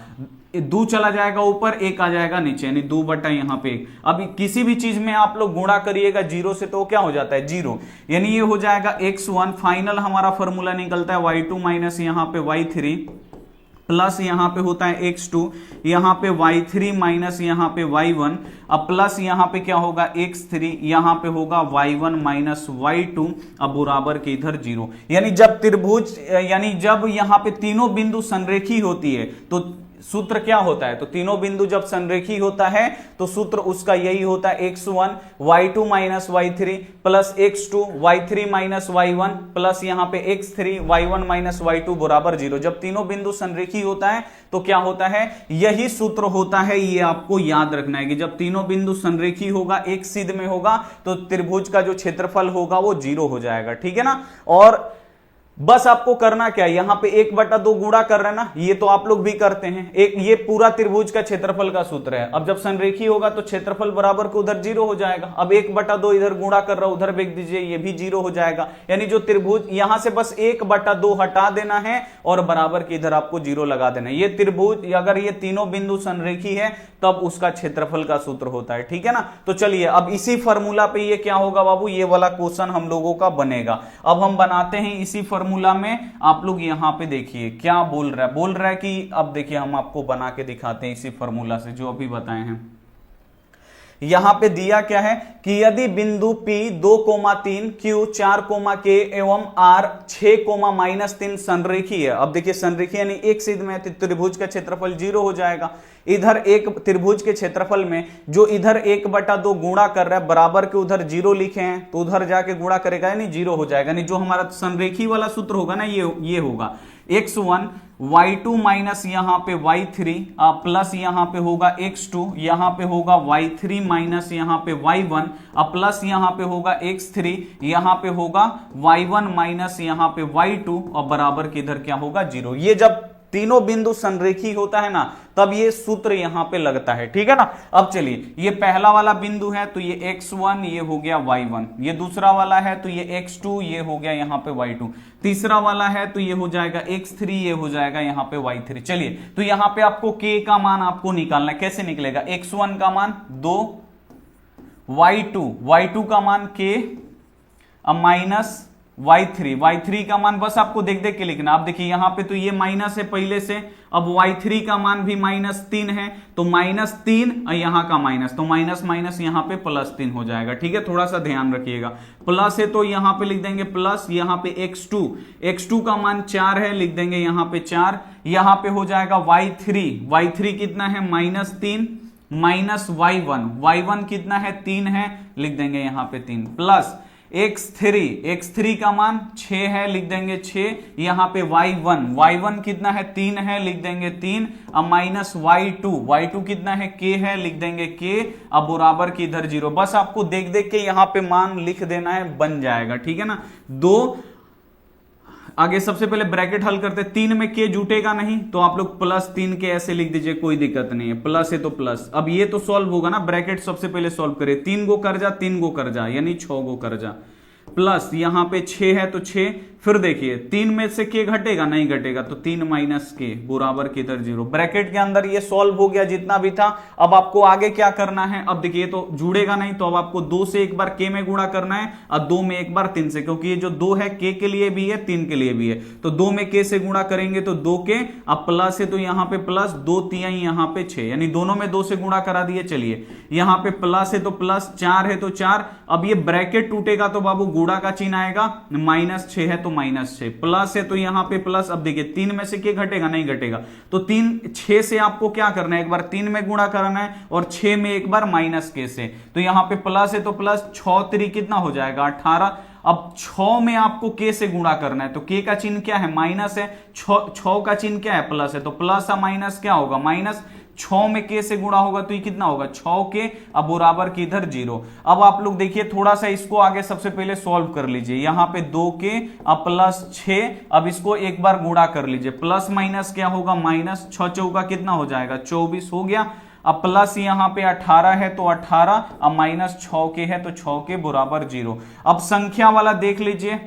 2 चला जाएगा ऊपर, 1 आ जाएगा नीचे, यानी 2 यहां पे 1। अब किसी भी चीज में आप लोग गुणा करिएगा 0 से तो क्या हो जाता है, 0, यानी ये हो जाएगा x1, फाइनल हमारा फॉर्मूला निकलता है y2 माइनस यहां पे y3 प्लस यहां पे होता है x2, यहां पे y3 माइनस यहां पे y1 अब प्लस यहां पे क्या होगा x3, यहां पे होगा y1 माइनस y2 अब बराबर के इधर 0। यानी जब त्रिभुज यानी जब यहां पे तीनों बिंदु संरेखी होती है तो सूत्र क्या होता है, तो तीनों बिंदु जब संरेखी होता है तो सूत्र उसका यही होता है, x1 y2 minus y3 plus x2 y3 minus y1 plus यहां पे x3 y1 माइनस y2 बराबर 0। जब तीनों बिंदु संरेखी होता है तो क्या होता है, यही सूत्र होता है, ये आपको याद रखना है कि जब तीनों बिंदु संरेखी होगा, एक सिद्ध में होगा, तो त्रिभुज का जो क्षेत्रफल होगा वो 0 हो जाएगा, ठीक है ना। और बस आपको करना क्या है, यहां पे 1/2 गुणा कर रहे हैं ना, ये तो आप लोग भी करते हैं, एक ये पूरा त्रिभुज का क्षेत्रफल का सूत्र है। अब जब संरेखी होगा तो क्षेत्रफल बराबर को उधर 0 हो जाएगा। अब 1/2 इधर गुणा कर रहा हूं, उधर भेज दीजिए, ये भी 0 हो जाएगा। यानी जो त्रिभुज यहां से बस 1/2 हटा देना है और बराबर के इधर आपको 0 लगा देना है। ये त्रिभुज अगर ये तीनों बिंदु संरेखी है तब उसका क्षेत्रफल का सूत्र होता है, ठीक है ना। तो चलिए अब इसी फॉर्मूला पे ये क्या होगा बाबू, ये वाला क्वेश्चन हम लोगों का बनेगा। अब हम बनाते हैं इसी फॉर्मूला में, आप लोग यहां पे देखिए क्या बोल रहा है कि अब देखिए हम आपको बना के दिखाते हैं इसी फॉर्मूला से जो अभी बताए हैं। यहां पे दिया क्या है कि यदि बिंदु P 2,3 Q 4, K एवं R 6, -3 संरेखी है। अब देखिए संरेखी यानी एक सिद्ध में त्रिभुज का क्षेत्रफल 0 हो जाएगा। इधर एक त्रिभुज के क्षेत्रफल में जो इधर 1/2 गुणा कर रहा है, बराबर के उधर 0 लिखे हैं तो उधर जाके गुणा करेगा यानी 0 हो जाएगा। यानी जो हमारा संरेखी वाला सूत्र होगा ना ये होगा x1 y2 माइनस यहां पे y3 प्लस यहां पे होगा x2, यहां पे होगा y3 माइनस यहां पे y1 प्लस यहां पे होगा x3, यहां पे होगा y1 माइनस यहां पे y2 और बराबर के इधर क्या होगा 0। ये जब तीनों बिंदु संरेखी होता है ना तब ये सूत्र यहां पे लगता है, ठीक है ना। अब चलिए ये पहला वाला बिंदु है तो ये x1 ये हो गया y1, ये दूसरा वाला है तो ये x2 ये हो गया यहां पे y2, तीसरा वाला है तो ये हो जाएगा x3 ये हो जाएगा यहां पे y3। चलिए तो यहां पे आपको k का मान आपको निकालना है, कैसे निकलेगा, x1 का मान 2, y2 का मान k माइनस y3 का मान बस आपको देख देख के लिखना। आप देखिए यहां पे तो ये माइनस है पहले से, अब y3 का मान भी -3 है तो -3 और यहां का माइनस, तो माइनस माइनस यहां पे +3 हो जाएगा, ठीक है। थोड़ा सा ध्यान रखिएगा, प्लस है तो यहां पे लिख देंगे प्लस, यहां पे x2 का मान 4 है, लिख देंगे यहां पे 4, यहां पे हो जाएगा y3 कितना है -3 माइनस y1 कितना है 3 है, लिख देंगे यहां पे 3 प्लस x3 का मान 6 है, लिख देंगे 6, यहां पे y1 कितना है 3 है, लिख देंगे 3, अब माइनस y2 कितना है k है, लिख देंगे k, अब बराबर की इधर 0। बस आपको देख देख के यहां पे मान लिख देना है, बन जाएगा, ठीक है ना। 2 आगे सबसे पहले ब्रैकेट हल करते, 3 में के जुटेगा नहीं तो आप लोग +3 के ऐसे लिख दीजिए, कोई दिक्कत नहीं है, प्लस है तो प्लस। अब ये तो सॉल्व होगा ना, ब्रैकेट सबसे पहले सॉल्व करे, 3 गो कर जा 3 गो कर जा यानी 6 गो कर जा, प्लस यहां पे 6 है तो 6, फिर देखिए 3 में से के घटेगा नहीं घटेगा तो 3 - के बराबर के इधर 0। ब्रैकेट के अंदर ये सॉल्व हो गया जितना भी था। अब आपको आगे क्या करना है, अब देखिए तो जुड़ेगा नहीं तो अब आपको 2 से एक बार के में गुणा करना है और 2 में एक बार 3 से, क्योंकि ये जो 2 है के लिए भी है 3 के लिए भी है, तो 2 में के से गुणा करेंगे तो 2 के, अब प्लस है तो यहां पे प्लस 2 3 यहां पे 6, यानी दोनों में 2 से गुणा करा दिए। चलिए यहां पे प्लस है तो प्लस, 4 है तो 4, अब ये ब्रैकेट टूटेगा तो बाबू गुणा का चिन्ह आएगा, -6 है तो -6, प्लस है तो यहां पे प्लस। अब देखिए 3 में से के घटेगा नहीं घटेगा तो 6 से आपको क्या करना है, एक बार 3 में गुणा करना है और 6 में एक बार -के से, तो यहां पे प्लस है तो प्लस, 6 3 कितना हो जाएगा 18। अब 6 में आपको के से गुणा करना है तो के का चिन्ह क्या है, माइनस है, 6 का चिन्ह क्या है, प्लस है, तो प्लस या माइनस क्या होगा, माइनस। 6 में के से गुणा होगा तो ये कितना होगा 6 के, अब बराबर की इधर 0। अब आप लोग देखिए थोड़ा सा इसको आगे सबसे पहले सॉल्व कर लीजिए, यहां पे 2 के अब प्लस 6, अब इसको एक बार गुणा कर लीजिए, प्लस माइनस क्या होगा माइनस, 6 चौका कितना हो जाएगा 24 हो गया। अब प्लस यहां पे 18 है तो 18, अब -6 के है तो 6 के बराबर 0। अब संख्या वाला देख लीजिए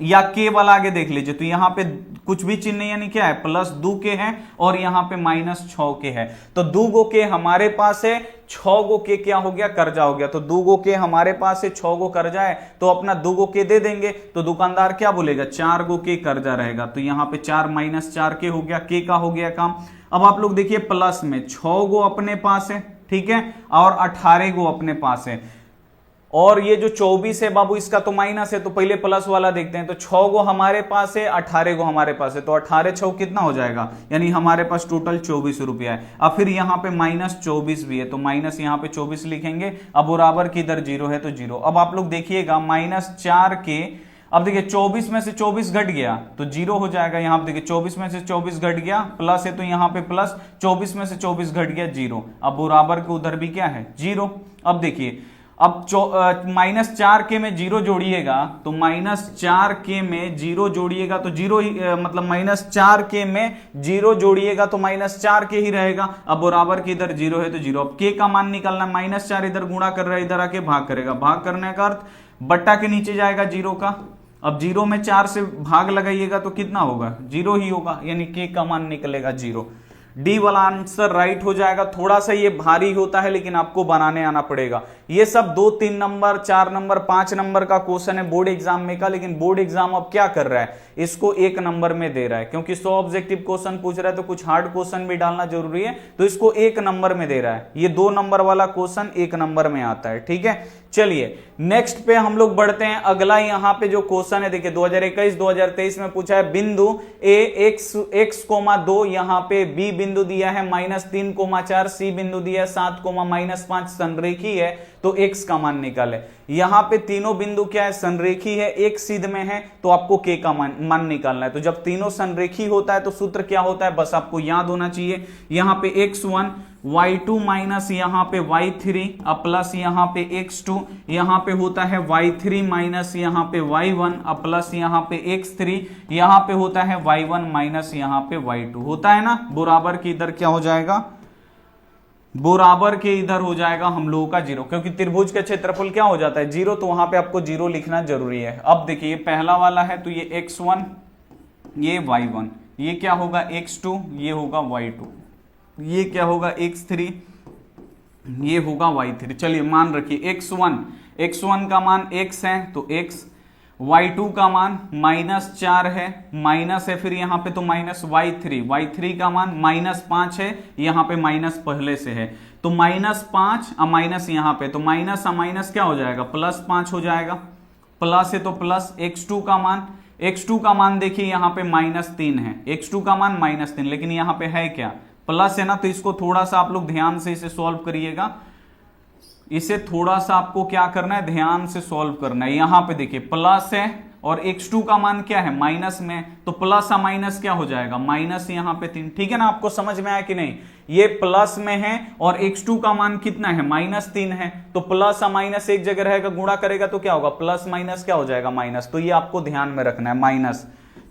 या के वाला आगे देख लीजिए, तो यहां पे कुछ भी चिन्ह यानी क्या है, +2 के है और यहां पे -6 के है, तो 2 गो के हमारे पास है, 6 गो के क्या हो गया कर्जा हो गया, तो 2 गो के हमारे पास है, 6 गो कर्जा है तो अपना 2 गो के दे देंगे, तो दुकानदार क्या बोलेगा 4 गो के कर्जा रहेगा, तो यहां पे 4 - 4 के हो गया, के का हो गया काम। अब आप लोग देखिए प्लस में 6 गो अपने पास है, ठीक है, और 18 गो अपने पास है, और ये जो 24 है बाबू इसका तो माइनस है, तो पहले प्लस वाला देखते हैं, तो 6 गो हमारे पास है, 18 गो हमारे पास है, तो 18 6 कितना हो जाएगा, यानी हमारे पास टोटल 24 रुपया है। अब फिर यहाँ पे -24 भी है तो माइनस यहाँ पे 24 लिखेंगे, अब बराबर की इधर 0 है तो 0। अब आप लोग देखिएगा -4 के, अब देखिए 24 में से 24 घट गया तो 0 हो जाएगा, यहां पे देखिए 24 में से 24 घट गया, प्लस है तो यहां पे प्लस, 24 में से 24 घट गया 0, अब बराबर के उधर भी क्या है 0। अब देखिए अब -4 के में 0 जोड़िएगा तो -4 के में 0 जोड़िएगा तो 0 ही मतलब -4 के में 0 जोड़िएगा तो -4 के ही रहेगा, अब बराबर के इधर 0 है तो 0। अब के का मान निकालना, -4 इधर गुणा कर रहा है, इधर आके भाग करेगा, भाग करने का अर्थ बट्टा के नीचे जाएगा 0 का, अब 0 में 4 से भाग लगाइएगा तो कितना होगा 0 ही होगा, यानी के का मान निकलेगा 0। डी वाला आंसर राइट हो जाएगा। थोड़ा सा ये भारी होता है लेकिन आपको बनाने आना पड़ेगा। ये सब 2 3 नंबर 4 नंबर 5 नंबर का क्वेश्चन है बोर्ड एग्जाम में का, लेकिन बोर्ड एग्जाम अब क्या कर रहा है, इसको 1 नंबर में दे रहा है, क्योंकि 100 ऑब्जेक्टिव क्वेश्चन पूछ रहा है तो कुछ हार्ड क्वेश्चन भी डालना जरूरी है, तो इसको 1 नंबर में दे रहा है। ये 2 नंबर वाला क्वेश्चन 1 नंबर में आता है, ठीक है। चलिए नेक्स्ट पे हम लोग बढ़ते हैं। अगला यहाँ पे जो क्वेश्चन है देखिए 2021-2023 में पूछा है, बिंदु ए x,2 यहाँ पे बी बिंदु दिया है -3,4, सी बिंदु दिया है 7,-5 संरेखी है, तो x का मान निकाले। यहाँ पे तीनों बिंदु क्या है, संरेखी है, एक सीध में है, तो आपको k का मान निकालना है। तो जब तीनों संरेखी होता है तो सूत्र क्या होता है, बस आपको याद होना चाहिए। यहाँ पे x1 y2 माइनस यहाँ पे y3 अब प्लस यहाँ पे x2, यहाँ पे होता है y3 माइनस यहाँ पे y1 अब प्लस यहाँ पे x3, यहाँ पे होता है y1 माइनस यहाँ पे y2, होता है ना। बराबर के इधर क्या हो जाएगा, बराबर के इधर हो जाएगा हम लोगों का 0, क्योंकि त्रिभुज का क्षेत्रफल क्या हो जाता है 0, तो वहां पे आपको 0 लिखना जरूरी है। अब देखिए ये पहला वाला है तो ये x1 ये y1, ये क्या होगा x2 ये होगा y2, ये क्या होगा x3 ये होगा y3। चलिए मान रखिए x1 का मान x है तो x, y2 का मान -4 है, माइनस है, फिर यहाँ पे तो माइनस y3 का मान -5 है, यहाँ पे माइनस पहले से है तो -5 और माइनस यहाँ पे तो माइनस क्या हो जाएगा +5 हो जाएगा, प्लस है तो प्लस। x2 का मान देखिए यहाँ पे -3 है, x2 का मान -3, लेकिन यहाँ पे है क्या प्लस है ना, तो इसको थोड़ा सा आप लोग ध्यान से इसे सॉल्व करिएगा। इसे थोड़ा सा आपको क्या करना है, ध्यान से सॉल्व करना है। यहां पे देखिए प्लस है और x2 का मान क्या है माइनस में, तो प्लस या माइनस क्या हो जाएगा माइनस यहाँ पे 3, ठीक है ना। आपको समझ में आया कि नहीं, ये प्लस में है और x2 का मान कितना है -3 है, तो प्लस या माइनस एक जगह रहेगा, गुणा करेगा तो क्या होगा प्लस माइनस क्या हो जाएगा माइनस, तो ये आपको ध्यान में रखना है माइनस।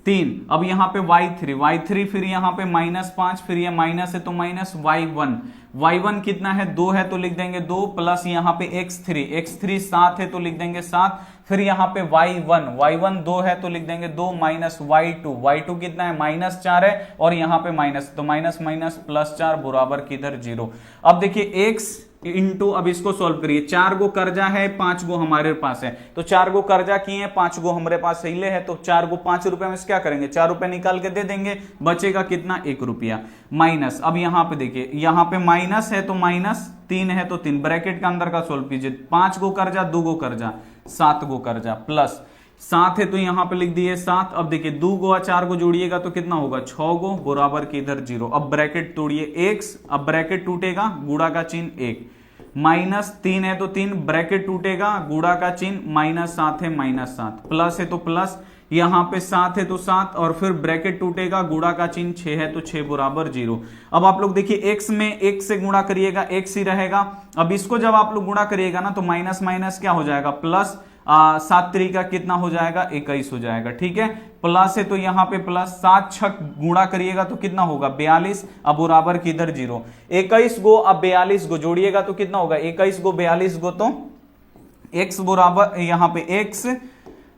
3, अब यहाँ पे y3, फिर यहाँ पे -5, फिर ये माइनस है तो माइनस y1 कितना है 2 है तो लिख देंगे 2, प्लस यहाँ पे x3 7 है तो लिख देंगे 7, फिर यहाँ पे y1 2 है तो लिख देंगे 2, माइनस y2 कितना है -4 है और यहाँ पे माइनस, तो माइनस +4 बराबर किधर 0। अब देखिए x इंटू, अब इसको सॉल्व करिए, 4 गो कर्जा है 5 गो हमारे पास है, तो 4 गो कर्जा किए हैं 5 गो हमारे पास हिले है, तो 4 गो 5 रुपए में से क्या करेंगे 4 रुपए निकाल के दे देंगे, बचेगा कितना 1 रुपया, माइनस, अब यहाँ पे देखिए यहाँ पे माइनस है तो माइनस, 3 है तो 3, ब्रैकेट के अंदर का सॉल्व कीजिए, 5 गो कर्जा 2 गो कर्जा 7 गो कर्जा, प्लस 7 है तो यहाँ पे लिख दिए 7, अब देखिए 2 गो 4 गो जोड़िएगा तो कितना होगा 6 गो बराबर के इधर 0। अब ब्रैकेट तोड़िए x, अब ब्रैकेट टूटेगा गुणा का चिन्ह 1, -3 है तो 3, ब्रैकेट टूटेगा गुणा का चिन्ह -7 है -7, प्लस है तो प्लस, यहाँ पे 7 है तो 7 और फिर ब्रैकेट टूटेगा गुणा का चिन्ह 6 है तो 6 बराबर 0। अब आप लोग देखिए x में 1 से गुणा करिएगा x ही रहेगा, अब इसको जब आप लोग गुणा करिएगा ना तो माइनस माइनस क्या हो जाएगा प्लस, 7 तरीका कितना हो जाएगा 21 हो जाएगा, ठीक है, प्लस है तो यहाँ पे प्लस, 7 6 गुणा करिएगा तो कितना होगा 42, अब बराबर किधर 0, 21 गो अब 42 गो जोड़िएगा तो कितना होगा 21 गो 42 गो, तो x बराबर यहाँ पे x,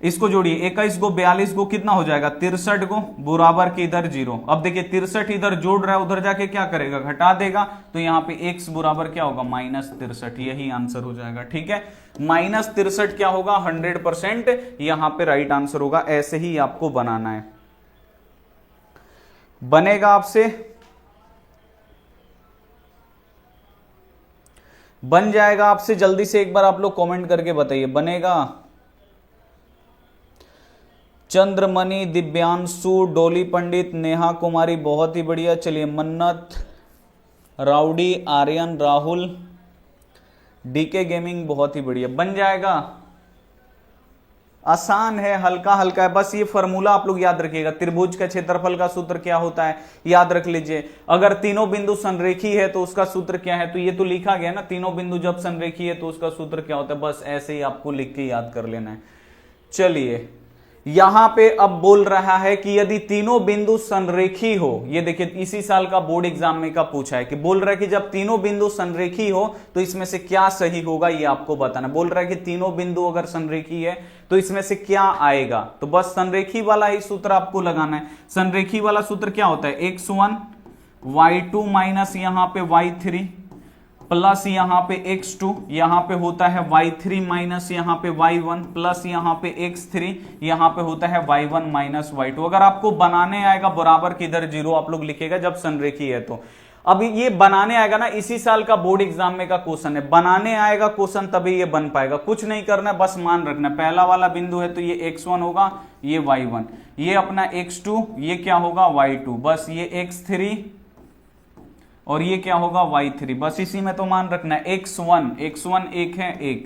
इसको जोड़िए 21 गो 42 गो कितना हो जाएगा 63 गो बराबर के इधर 0। अब देखिए 63 इधर जोड़ रहा है, उधर जाके क्या करेगा घटा देगा, तो यहाँ पे x बराबर क्या होगा -63, यही आंसर हो जाएगा, ठीक है, -63 क्या होगा 100% यहाँ पे राइट आंसर होगा। ऐसे ही आपको बनाना है, बनेगा आपसे, बन जाएगा आपसे, जल्दी से एक बार आप लोग कमेंट करके बताइए बनेगा। चंद्रमणि, दिव्यांशु, डोली पंडित, नेहा कुमारी बहुत ही बढ़िया, चलिए Mannat, Rowdy, Aryan, Rahul, DK gaming बहुत ही बढ़िया, बन जाएगा, आसान है, हल्का हल्का है, बस ये फॉर्मूला आप लोग याद रखिएगा, त्रिभुज का क्षेत्रफल का सूत्र क्या होता है याद रख लीजिए, अगर तीनों बिंदु संरेखी है तो उसका सूत्र क्या है, तो ये तो लिखा गया ना, तीनों बिंदु जब संरेखी है तो उसका सूत्र क्या होता है, बस ऐसे ही आपको लिख के याद कर लेना है। चलिए यहां पे अब बोल रहा है कि यदि तीनों बिंदु संरेखी हो, ये देखिए इसी साल का बोर्ड एग्जाम में का पूछा है कि बोल रहा है कि जब तीनों बिंदु संरेखी हो तो इसमें से क्या सही होगा ये आपको बताना, बोल रहा है कि तीनों बिंदु अगर संरेखी है तो इसमें से क्या आएगा, तो बस संरेखी वाला ही सूत्र आपको लगाना है। संरेखी वाला सूत्र क्या होता है, x1 y2 माइनस यहाँ पे y3 प्लस यहाँ पे x2, यहाँ पे होता है y3 माइनस यहाँ पे y1 प्लस यहाँ पे x3, यहाँ पे होता है y1 माइनस y2। अगर आपको बनाने आएगा बराबर किधर 0 आप लोग लिखेगा जब संरेखी है तो। अब ये बनाने आएगा ना, इसी साल का बोर्ड एग्जाम में का क्वेश्चन है, बनाने आएगा क्वेश्चन तभी ये बन पाएगा, कुछ नहीं करना, बस मान रखना पहला वाला बिंदु है तो ये x1 होगा, ये y1, ये अपना x2, ये क्या होगा y2, बस ये x3 और ये क्या होगा y3, बस इसी में तो मान रखना है। x1 एक है 1,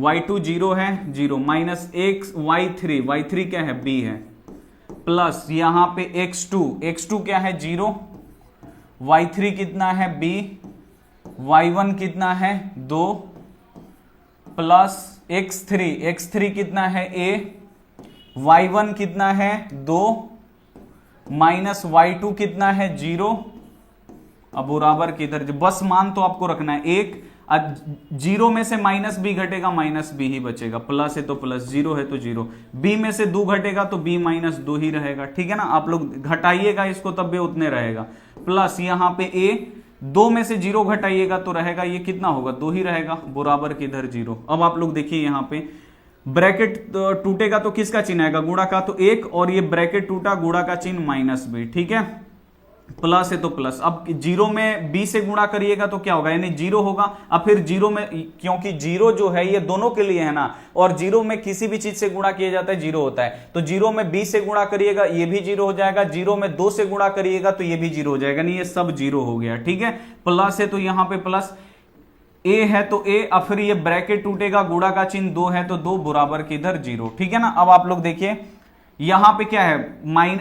y2 0 है 0, माइनस y3 क्या है b है, प्लस यहाँ पे x2 क्या है 0, y3 कितना है b, y1 कितना है 2, प्लस x3 कितना है a, y1 कितना है 2, माइनस y2 कितना है 0, अब बराबर किधर, बस मान तो आपको रखना है 1, 0 में से माइनस बी घटेगा माइनस बी ही बचेगा, प्लस है तो प्लस, 0 है तो 0, बी में से 2 घटेगा तो बी माइनस 2 ही रहेगा, ठीक है ना, आप लोग घटाइएगा इसको तब भी उतने रहेगा, प्लस यहाँ पे a 2 में से 0 घटाइएगा तो रहेगा ये कितना होगा 2 ही रहेगा, बराबर किधर 0। अब आप लोग देखिए यहाँ पे ब्रैकेट टूटेगा तो किसका चिन्ह आएगा गुणा का, तो 1, और ये ब्रैकेट टूटा गुणा का चिन्ह माइनस बी, ठीक है, प्लस है तो प्लस। अब 0 में b से गुणा करिएगा तो क्या होगा, यानी 0 होगा। अब फिर 0 में, क्योंकि 0 जो है ये दोनों के लिए है ना, और 0 में किसी भी चीज से गुणा किया जाता है 0 होता है, तो 0 में b से गुणा करिएगा ये भी 0 हो जाएगा, 0 में 2 से गुणा करिएगा तो ये भी 0 हो जाएगा, नहीं ये सब 0 हो गया, ठीक है। प्लस है तो यहाँ पे प्लस, a है तो a, अब फिर ये ब्रैकेट टूटेगा, गुणा का चिन्ह 2 है तो 2 बराबर किधर 0, ठीक है ना। अब आप लोग देखिए यहां पे क्या है,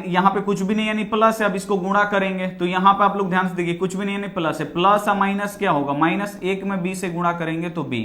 यहां पे कुछ भी नहीं यानी प्लस है, अब इसको गुणा करेंगे तो यहां पे आप लोग ध्यान से देखिए कुछ भी नहीं यानी प्लस है, प्लस या माइनस क्या होगा, माइनस 1 में b से गुणा करेंगे तो b,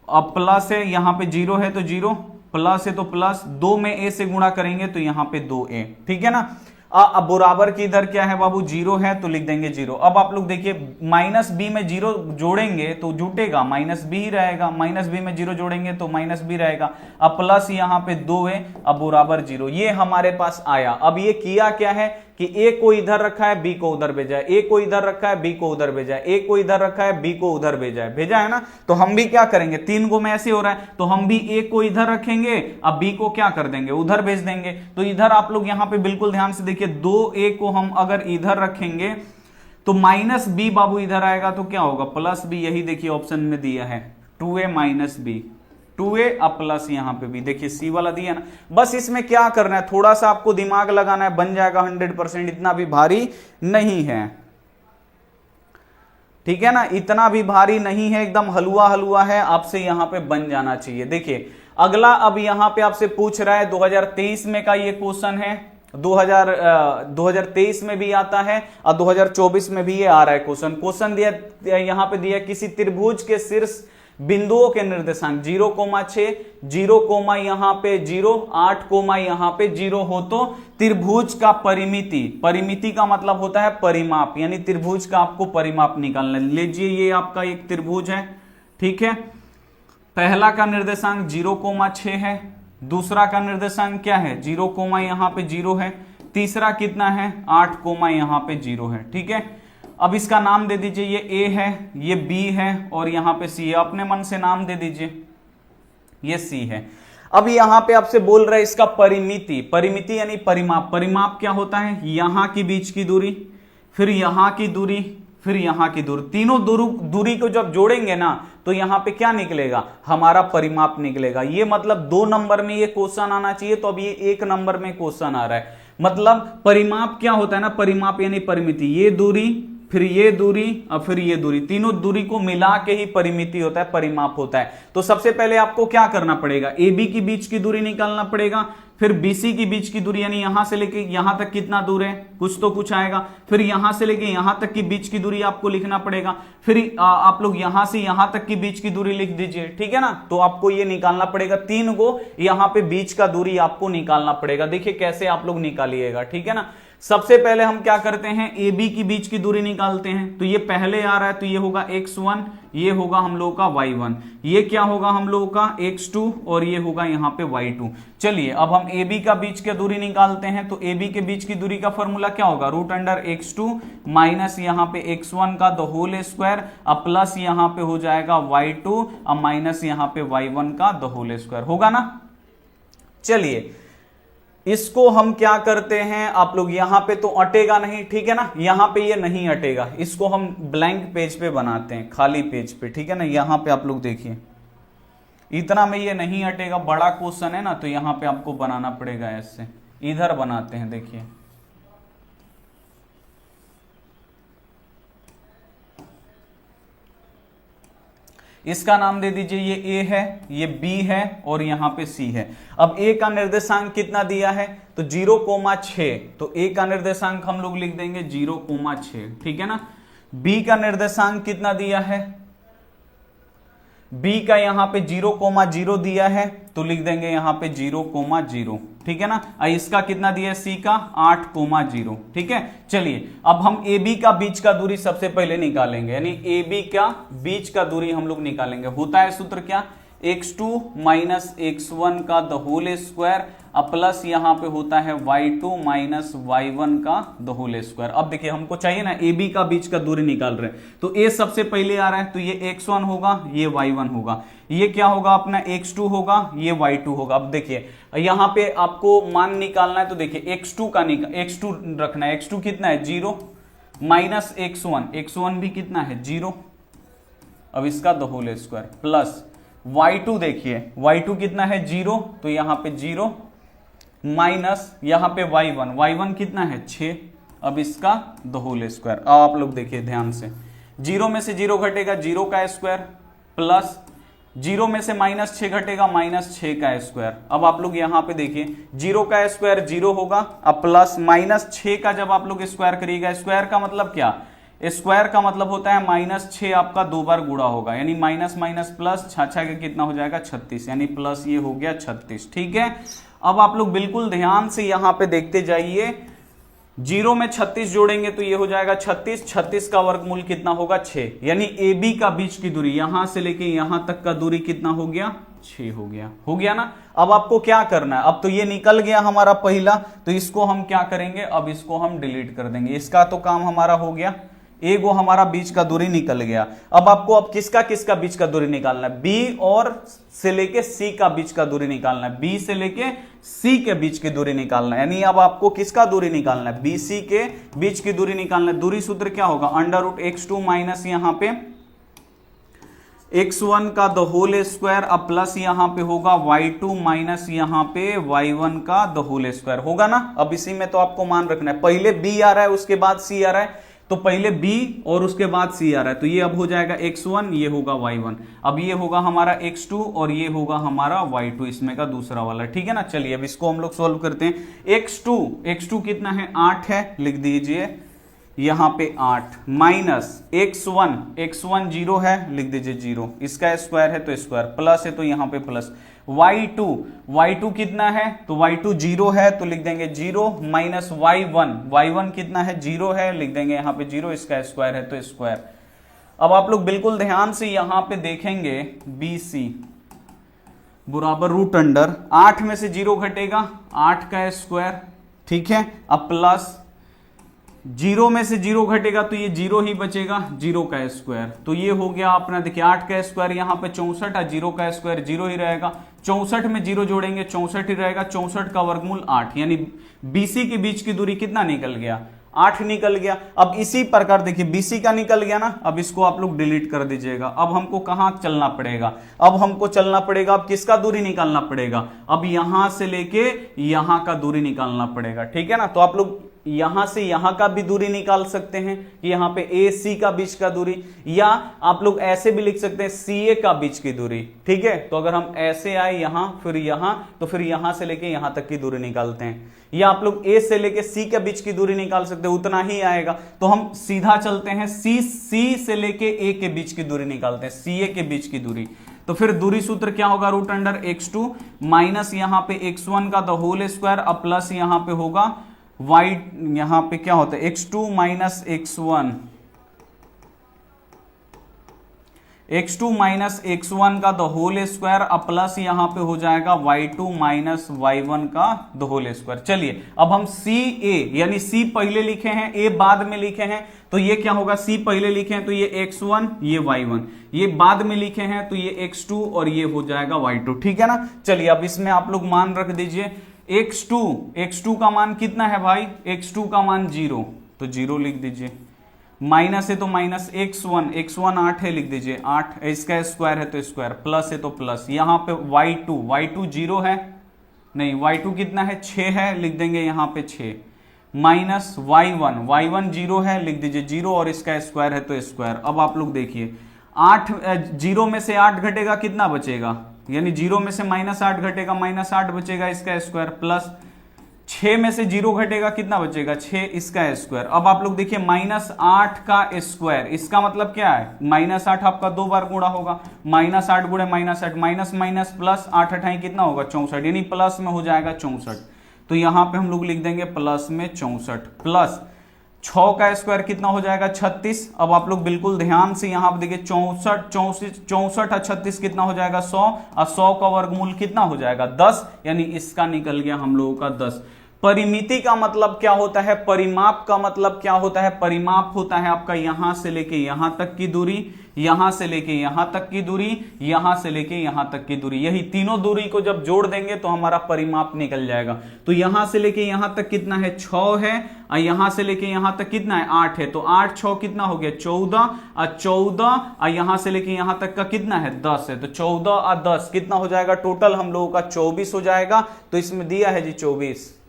अब प्लस है यहाँ पे 0 है तो 0, प्लस है तो प्लस, 2 में a से गुणा करेंगे तो यहां पे 2a, ठीक है ना। अब बराबर की इधर क्या है बाबू, 0 है तो लिख देंगे 0। अब आप लोग देखिए माइनस बी में 0 जोड़ेंगे तो जुटेगा माइनस बी ही रहेगा, माइनस बी में 0 जोड़ेंगे तो माइनस बी रहेगा। अब प्लस यहाँ पे 2 है, अब बराबर 0, ये हमारे पास आया। अब ये किया क्या है कि ए को इधर रखा है, बी को उधर भेजा है, ए को इधर रखा है, बी को उधर भेजा है, ए को इधर रखा है, बी को उधर भेजा है ना। तो हम भी क्या करेंगे, 3 गो में ऐसे हो रहा है तो हम भी ए को इधर रखेंगे, अब बी को क्या कर देंगे, उधर भेज देंगे। तो इधर आप लोग यहां पे बिल्कुल ध्यान से देखिए, 2a को हम अगर इधर रखेंगे तो माइनस बी बाबू इधर आएगा तो क्या होगा, प्लस बी, यही देखिए ऑप्शन में दिया है 2a माइनस बी, 2a अब प्लस यहां पे भी देखिए सी वाला दिया ना। बस इसमें क्या करना है, थोड़ा सा आपको दिमाग लगाना है, बन जाएगा 100%, इतना भी भारी नहीं है, ठीक है ना, इतना भी भारी नहीं है, एकदम हलवा हलवा है, आपसे यहां पे बन जाना चाहिए। देखिए अगला अब यहां पे आपसे पूछ रहा है 2023 में का ये क्वेश्चन है, 2023 में भी आता है और 2024 में भी ये आ रहा है क्वेश्चन दिया यहां पे दिया, किसी त्रिभुज के शीर्ष बिंदुओं के निर्देशांक 0,6, 0, यहां पे 0, 8, यहां पे 0 हो तो त्रिभुज का परिमिति, परिमिति का मतलब होता है परिमाप, यानी त्रिभुज का आपको परिमाप निकालना। लीजिए ये आपका एक त्रिभुज है, ठीक है, पहला का निर्देशांक 0,6 है, दूसरा का निर्देशांक क्या है 0, यहां पे 0 है, तीसरा कितना है 8, यहां पे 0 है, ठीक है। अब इसका नाम दे दीजिए, ये ए है, ये बी है और यहां पे सी है, अपने मन से नाम दे दीजिए, ये सी है। अब यहां पे आपसे बोल रहा है इसका परिमिति, परिमिति यानी परिमाप, परिमाप क्या होता है, यहां की बीच की दूरी, फिर यहां की दूरी, फिर यहां की दूरी, तीनों दूरी को जब जोड़ेंगे ना तो यहां पे क्या निकलेगा, हमारा परिमाप निकलेगा। ये मतलब 2 नंबर में ये क्वेश्चन आना चाहिए, तो अब ये 1 नंबर में क्वेश्चन आ रहा है। मतलब परिमाप क्या होता है ना, परिमाप यानी परिमिति, ये दूरी, फिर ये दूरी और फिर ये दूरी, तीनों दूरी को मिला के ही परिमिति होता है, परिमाप होता है। तो सबसे पहले आपको क्या करना पड़ेगा, ए बी की बीच की दूरी निकालना पड़ेगा, फिर बीसी की बीच की दूरी, यानी यहां से लेके यहां तक कितना दूर है, कुछ तो कुछ आएगा, फिर यहां से लेके यहां तक की बीच की दूरी आपको लिखना पड़ेगा, फिर आप लोग यहां से यहां तक की बीच की दूरी लिख दीजिए, ठीक है ना। तो आपको ये निकालना पड़ेगा, 3 गो यहां पे बीच का दूरी आपको निकालना पड़ेगा। देखिए कैसे आप लोग निकालिएगा, ठीक है ना। सबसे पहले हम क्या करते हैं, ए बी की बीच की दूरी निकालते हैं, तो ये पहले आ रहा है तो ये होगा x1, ये होगा हम लोगों का y1, ये क्या होगा हम लोगों का x2 और ये होगा यहाँ पे y2। चलिए अब हम ए बी का बीच की दूरी निकालते हैं, तो ए बी के बीच की दूरी का फॉर्मूला क्या होगा, √x2 माइनस यहाँ पे x1 का द होल स्क्वायर अब प्लस यहाँ पे हो जाएगा y2 अब माइनस यहाँ पे y1 का द होल स्क्वायर, होगा ना। चलिए इसको हम क्या करते हैं, आप लोग यहां पे तो अटेगा नहीं, ठीक है ना, यहां पे ये नहीं अटेगा, इसको हम ब्लैंक पेज पे बनाते हैं, खाली पेज पे, ठीक है ना। यहां पे आप लोग देखिए इतना में ये नहीं अटेगा, बड़ा क्वेश्चन है ना, तो यहां पे आपको बनाना पड़ेगा ऐसे, इधर बनाते हैं, देखिए इसका नाम दे दीजिए, ये ए है, ये बी है और यहां पे सी है। अब ए का निर्देशांक कितना दिया है, तो 0,6, तो ए का निर्देशांक हम लोग लिख देंगे 0,6, ठीक है ना। बी का निर्देशांक कितना दिया है, बी का यहां पे 0,0 दिया है, तो लिख देंगे यहां पे 0,0, ठीक है ना। इसका कितना दिया है, सी का 8,0, ठीक है। चलिए अब हम ए बी का बीच का दूरी सबसे पहले निकालेंगे, यानी ए बी का बीच का दूरी हम लोग निकालेंगे। होता है सूत्र क्या, x2 माइनस x1 का द होल स्क्वायर अब प्लस यहां पे होता है y2 माइनस y1 का द होल स्क्वायर। अब देखिए हमको चाहिए ना ए बी का बीच का दूरी निकाल रहे हैं, तो a सबसे पहले आ रहा है, तो ये x1 होगा, ये y1 होगा, ये क्या होगा अपना x2 होगा, ये y2 होगा। अब देखिए यहां पे आपको मान निकालना है, तो देखिए x2 रखना है, x2 कितना है 0 माइनस x1 भी कितना है 0, अब इसका the whole square plus y2, देखिए y2 कितना है 0, तो यहां पे 0 माइनस यहां पे y1 कितना है 6, अब इसका द होल स्क्वायर। अब आप लोग देखिए ध्यान से, 0 में से 0 घटेगा 0 का स्क्वायर प्लस 0 में से -6 घटेगा -6 का स्क्वायर। अब आप लोग यहां पे देखिए 0 का स्क्वायर 0 होगा, अब प्लस -6 का जब आप लोग स्क्वायर करिएगा, स्क्वायर का मतलब क्या, स्क्वायर का मतलब होता है -6 आपका 2 बार गुणा होगा, यानी माइनस माइनस प्लस, 6 का कितना हो जाएगा 36, यानी प्लस ये हो गया 36। ठीक है, अब आप लोग बिल्कुल ध्यान से यहां पे देखते जाइए, 0 में 36 जोड़ेंगे तो ये हो जाएगा 36, 36 का वर्गमूल कितना होगा 6, यानी ए बी का बीच की दूरी यहां से लेके यहां तक का दूरी कितना हो गया 6 हो गया ना। अब आपको क्या करना है, अब तो ये निकल गया हमारा पहला, तो इसको हम क्या करेंगे, अब इसको हम डिलीट कर देंगे, इसका तो काम हमारा हो गया, एगो हमारा बीच का दूरी निकल गया। अब आपको अब किसका बीच का दूरी निकालना है, बी और से लेके सी का बीच का दूरी निकालना है, बी से लेके सी के बीच की दूरी निकालना है, यानी अब आपको किसका दूरी निकालना है, बी सी के बीच की दूरी निकालना है। दूरी सूत्र क्या होगा, √x2 माइनस यहां पे x1 का द होल स्क्वायर, अब प्लस यहां पे होगा y2 माइनस यहां पे y1 का द होल स्क्वायर, होगा ना। अब इसी में तो आपको मान रखना है, पहले b आ रहा है उसके बाद c आ रहा है, तो पहले b और उसके बाद c आ रहा है, तो ये अब हो जाएगा x1, ये होगा y1, अब ये होगा हमारा x2 और ये होगा हमारा y2, इसमें का दूसरा वाला। ठीक है ना, चलिए अब इसको हम लोग सॉल्व करते हैं। x2 कितना है 8 है, लिख दीजिए यहां पे 8 माइनस x1 0 है, लिख दीजिए 0, इसका स्क्वायर है तो स्क्वायर, प्लस है तो यहां पे प्लस, y2 कितना है, तो y2 0 है तो लिख देंगे 0, माइनस y1 कितना है 0 है, लिख देंगे यहां पे 0, इसका स्क्वायर है तो स्क्वायर। अब आप लोग बिल्कुल ध्यान से यहां पे देखेंगे, BC बराबर √8 में से 0 घटेगा 8 का स्क्वायर, ठीक है, अब प्लस 0 में से 0 घटेगा तो ये 0 ही बचेगा, 0 का स्क्वायर, तो ये हो गया अपना, देखिए 8 का स्क्वायर यहाँ पे 64 है, 0 का स्क्वायर 0 ही रहेगा, 64 में 0 जोड़ेंगे 64 ही रहेगा, 64 का वर्गमूल 8, यानी BC के बीच की दूरी कितना निकल गया 8 निकल गया। अब इसी प्रकार देखिए BC का निकल गया ना, अब इसको आप लोग डिलीट कर दीजिएगा। अब हमको कहां चलना पड़ेगा, अब हमको चलना पड़ेगा, अब किसका दूरी निकालना पड़ेगा, अब यहां से लेके यहां का दूरी निकालना पड़ेगा। ठीक है ना, तो आप लोग यहां से यहां का भी दूरी निकाल सकते हैं कि यहां पे AC का बीच का दूरी, या आप लोग ऐसे भी लिख सकते हैं CA का बीच की दूरी। ठीक है, तो अगर हम ऐसे आए यहां फिर यहां, तो फिर यहां से लेके यहां तक की दूरी निकालते हैं, या आप लोग A से लेके C के बीच की दूरी निकाल सकते हैं, उतना ही आएगा। तो हम सीधा चलते हैं, C से लेके A के बीच की दूरी निकालते हैं, CA के बीच की दूरी, तो फिर दूरी सूत्र क्या होगा, √x2 माइनस यहां पे x1 का द होल स्क्वायर, अब प्लस यहां पे होगा y, यहां पे क्या होता है x2 माइनस x1 का द होल स्क्वायर, अब प्लस यहां पे हो जाएगा y2 माइनस y1 का द होल स्क्वायर। चलिए अब हम CA, यानी C पहले लिखे हैं A बाद में लिखे हैं, तो ये क्या होगा, C पहले लिखे हैं तो ये x1 ये y1, ये बाद में लिखे हैं तो ये x2 और ये हो जाएगा y2। ठीक है ना, चलिए अब इसमें आप लोग मान रख दीजिए, x2 का मान कितना है भाई, x2 का मान 0, तो 0 लिख दीजिए, माइनस है तो माइनस x1 8 है, लिख दीजिए 8, इसका स्क्वायर है तो स्क्वायर, प्लस है तो प्लस, यहां पे y2 0 है, नहीं y2 कितना है 6 है, लिख देंगे यहां पे 6, माइनस y1 0 है, लिख दीजिए 0 और इसका स्क्वायर है तो स्क्वायर। अब आप लोग देखिए 0 में से 8 घटेगा कितना बचेगा, यानी 0 में से -8 घटेगा, -8 बचेगा, इसका स्क्वायर, प्लस 6 में से 0 घटेगा कितना बचेगा 6, इसका स्क्वायर। अब आप लोग देखिए -8 का स्क्वायर, इसका मतलब क्या है, -8 आपका 2 बार गुणा होगा, -8 गुणे -8, माइनस माइनस प्लस, 8 8 कितना होगा 64, यानी प्लस में हो जाएगा 64, तो यहां पे हम लोग लिख देंगे प्लस में 64, प्लस 6 का स्क्वायर कितना हो जाएगा 36। अब आप लोग बिल्कुल ध्यान से यहां पर देखिए 64 और 36 कितना हो जाएगा 100, और 100 का वर्गमूल कितना हो जाएगा 10, यानी इसका निकल गया हम लोगों का 10। परिमिति का मतलब क्या होता है, परिमाप का मतलब क्या होता है, परिमाप होता है आपका यहां से लेके यहां तक की दूरी, यहां से लेके यहां तक की दूरी, यहां से लेके यहां तक की दूरी, यही तीनों दूरी को जब जोड़ देंगे तो हमारा परिमाप निकल जाएगा। तो यहां से लेके यहां तक कितना है 6 है, और यहां से लेके यहां तक कितना है 8 है, तो 8 6 कितना हो गया 14, और 14 और यहां से लेके यहां तक का कितना है 10 है, तो 14 और 10 कितना हो जाएगा टोटल हम लोगों का 24 हो जाएगा। तो इसमें दिया है जी 24।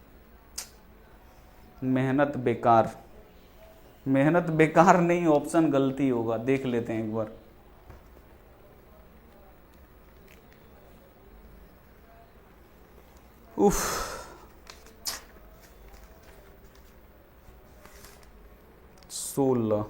मेहनत बेकार नहीं, ऑप्शन गलती होगा, देख लेते हैं एक बार। उफ, 16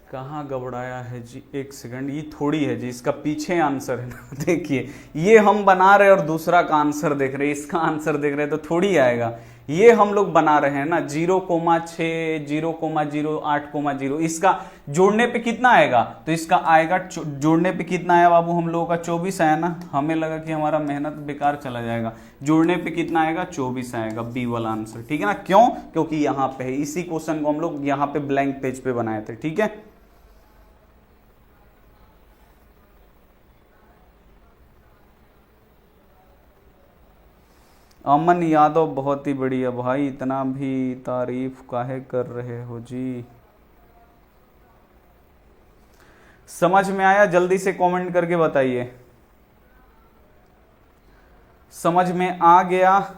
कहाँ गबड़ाया है जी, एक सेकंड, ये थोड़ी है जी, इसका पीछे आंसर है ना देखिए ये हम बना रहे और दूसरा का आंसर देख रहे हैं, इसका आंसर देख रहे हैं तो थोड़ी आएगा। ये हम लोग बना रहे हैं ना 0,6 0,08,0, इसका जोड़ने पे कितना आएगा, तो इसका आएगा जोड़ने पे कितना आया बाबू हम लोगों का 24 आया ना, हमें लगा कि हमारा मेहनत बेकार चला जाएगा। जोड़ने पे कितना आएगा 24 आएगा, बी वाला आंसर, ठीक है ना। क्यों, क्योंकि यहाँ पे है, इसी क्वेश्चन को हम लोग यहाँ पे ब्लैंक पेज पे बनाए थे, ठीक है। अमन यादव बहुत ही बढ़िया भाई, इतना भी तारीफ काहे कर रहे हो जी। समझ में आया, जल्दी से कमेंट करके बताइए। समझ में आ गया,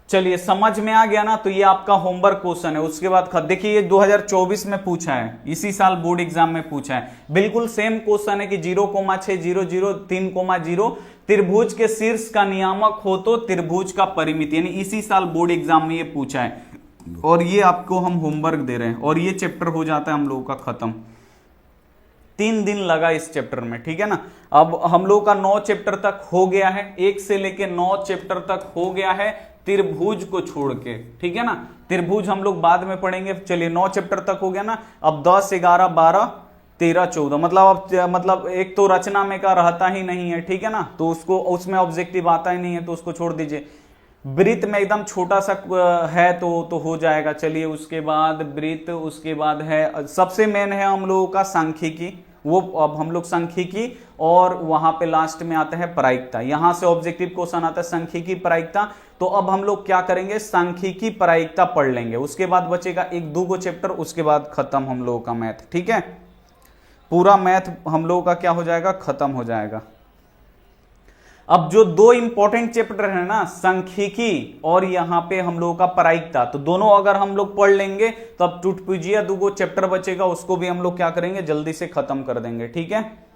चलिए समझ में आ गया ना, तो ये आपका होमवर्क क्वेश्चन है। उसके बाद देखिए ये 2024 में पूछा है, इसी साल बोर्ड एग्जाम में पूछा है, बिल्कुल सेम क्वेश्चन है कि 0,600 त्रिभुज के शीर्ष का नियामक हो तो त्रिभुज का परिमित, यानी इसी साल बोर्ड एग्जाम में ये पूछा है और ये आपको हम होमवर्क दे रहे हैं और ये चैप्टर हो जाता है हम लोगों का खत्म। 3 दिन लगा इस चैप्टर में, ठीक है ना। अब हम लोग का 9 चैप्टर तक हो गया है, 1 से लेके 9 चैप्टर तक हो गया है त्रिभुज को छोड़ के, ठीक है ना। त्रिभुज हम लोग बाद में पढ़ेंगे। चलिए 9 चैप्टर तक हो गया ना। अब 10, 11, 12, 13, 14 मतलब एक तो रचना में का रहता ही नहीं है, ठीक है ना, तो उसको उसमें ऑब्जेक्टिव आता ही नहीं है तो उसको छोड़ दीजिए। वृत्त में एकदम छोटा सा है तो हो जाएगा। चलिए उसके बाद वृत्त, उसके बाद है सबसे मेन है हम लोगों का सांख्यिकी, वो अब हम लोग सांख्यिकी और वहां पे लास्ट में आता है प्रायिकता। यहां से ऑब्जेक्टिव क्वेश्चन आता है सांख्यिकी प्रायिकता। तो अब हम लोग क्या करेंगे, सांख्यिकी प्रायिकता पढ़ लेंगे। उसके बाद बचेगा 1-2 चैप्टर, उसके बाद खत्म हम लोगों का मैथ, ठीक है। पूरा मैथ हम लोगों का क्या हो जाएगा, खत्म हो जाएगा। अब जो 2 इंपॉर्टेंट चैप्टर है ना, सांख्यिकी और यहाँ पे हम लोगों का प्रायिकता, तो दोनों अगर हम लोग पढ़ लेंगे तो अब टूटपुजिया 2 चैप्टर बचेगा, उसको भी हम लोग क्या करेंगे, जल्दी से खत्म कर देंगे, ठीक है।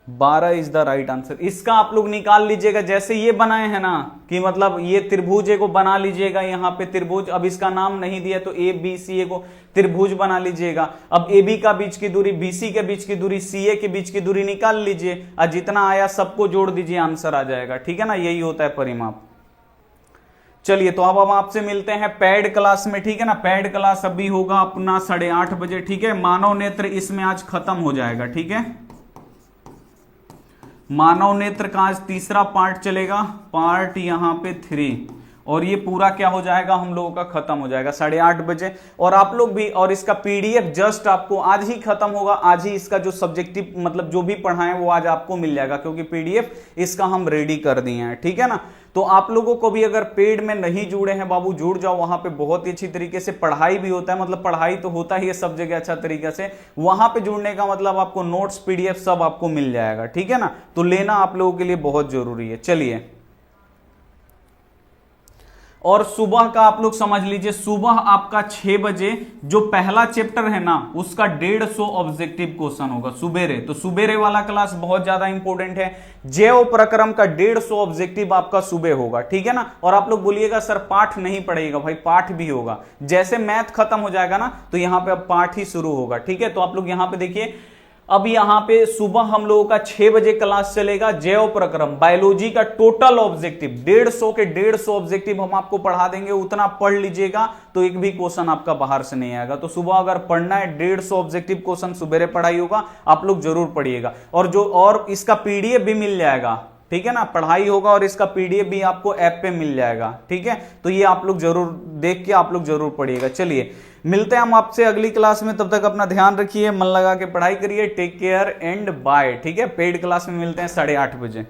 12 इज द राइट आंसर। इसका आप लोग निकाल लीजिएगा, जैसे ये बनाए हैं ना कि मतलब ये त्रिभुज को बना लीजिएगा, यहाँ पे त्रिभुज, अब इसका नाम नहीं दिया तो ए बी सी ए को त्रिभुज बना लीजिएगा। अब ए बी का बीच की दूरी, बी सी के बीच की दूरी, सी ए के बीच की दूरी निकाल लीजिए और जितना आया सबको जोड़ दीजिए, आंसर आ जाएगा, ठीक है ना। यही होता है परिमाप। चलिए तो अब हम आपसे मिलते हैं पेड क्लास में, ठीक है ना। पेड क्लास अभी होगा अपना 8:30 बजे, ठीक है। मानव नेत्र इसमें आज खत्म हो जाएगा, ठीक है। मानव नेत्र का आज तीसरा पार्ट चलेगा, पार्ट यहाँ पे 3, और ये पूरा क्या हो जाएगा हम लोगों का खत्म हो जाएगा 8:30 बजे। और आप लोग भी, और इसका पीडीएफ जस्ट आपको आज ही खत्म होगा, आज ही इसका जो सब्जेक्टिव मतलब जो भी पढ़ाएं वो आज आपको मिल जाएगा, क्योंकि पीडीएफ इसका हम रेडी कर दिए हैं, ठीक है ना। तो आप लोगों को भी अगर पेड में नहीं जुड़े हैं बाबू, जुड़ जाओ, वहां पे बहुत ही अच्छी तरीके से पढ़ाई भी होता है, मतलब पढ़ाई तो होता ही है सब जगह अच्छा तरीके से। वहां पे जुड़ने का मतलब आपको नोट्स पीडीएफ सब आपको मिल जाएगा, ठीक है ना। तो लेना आप लोगों के लिए बहुत जरूरी है। चलिए, और सुबह का आप लोग समझ लीजिए, सुबह आपका 6 बजे जो पहला चैप्टर है ना उसका 150 ऑब्जेक्टिव क्वेश्चन होगा सुबेरे। तो सुबेरे वाला क्लास बहुत ज्यादा इंपॉर्टेंट है। जैव प्रक्रम का 150 ऑब्जेक्टिव आपका सुबह होगा, ठीक है ना। और आप लोग बोलिएगा सर पाठ नहीं पढ़ेगा, भाई पाठ भी होगा। जैसे मैथ खत्म हो जाएगा ना तो यहां पे अब पाठ ही शुरू होगा, ठीक है। तो आप लोग यहां पे देखिए, अब यहां पे सुबह हम लोगों का 6 बजे क्लास चलेगा, जैव प्रक्रम बायोलॉजी का टोटल ऑब्जेक्टिव 150 के 150 ऑब्जेक्टिव हम आपको पढ़ा देंगे। उतना पढ़ लीजिएगा तो एक भी क्वेश्चन आपका बाहर से नहीं आएगा। तो सुबह अगर पढ़ना है 150 ऑब्जेक्टिव क्वेश्चन सुबह पढ़ाई होगा, आप लोग जरूर पढ़िएगा। और इसका पीडीएफ भी मिल जाएगा, ठीक है ना। पढ़ाई होगा और इसका पीडीएफ भी आपको ऐप पे मिल जाएगा, ठीक है। तो ये आप लोग जरूर देख के आप लोग जरूर पढ़िएगा। चलिए मिलते हैं हम आपसे अगली क्लास में, तब तक अपना ध्यान रखिए, मन लगा के पढ़ाई करिए। टेक केयर एंड बाय, ठीक है। पेड क्लास में मिलते हैं 8:30 बजे।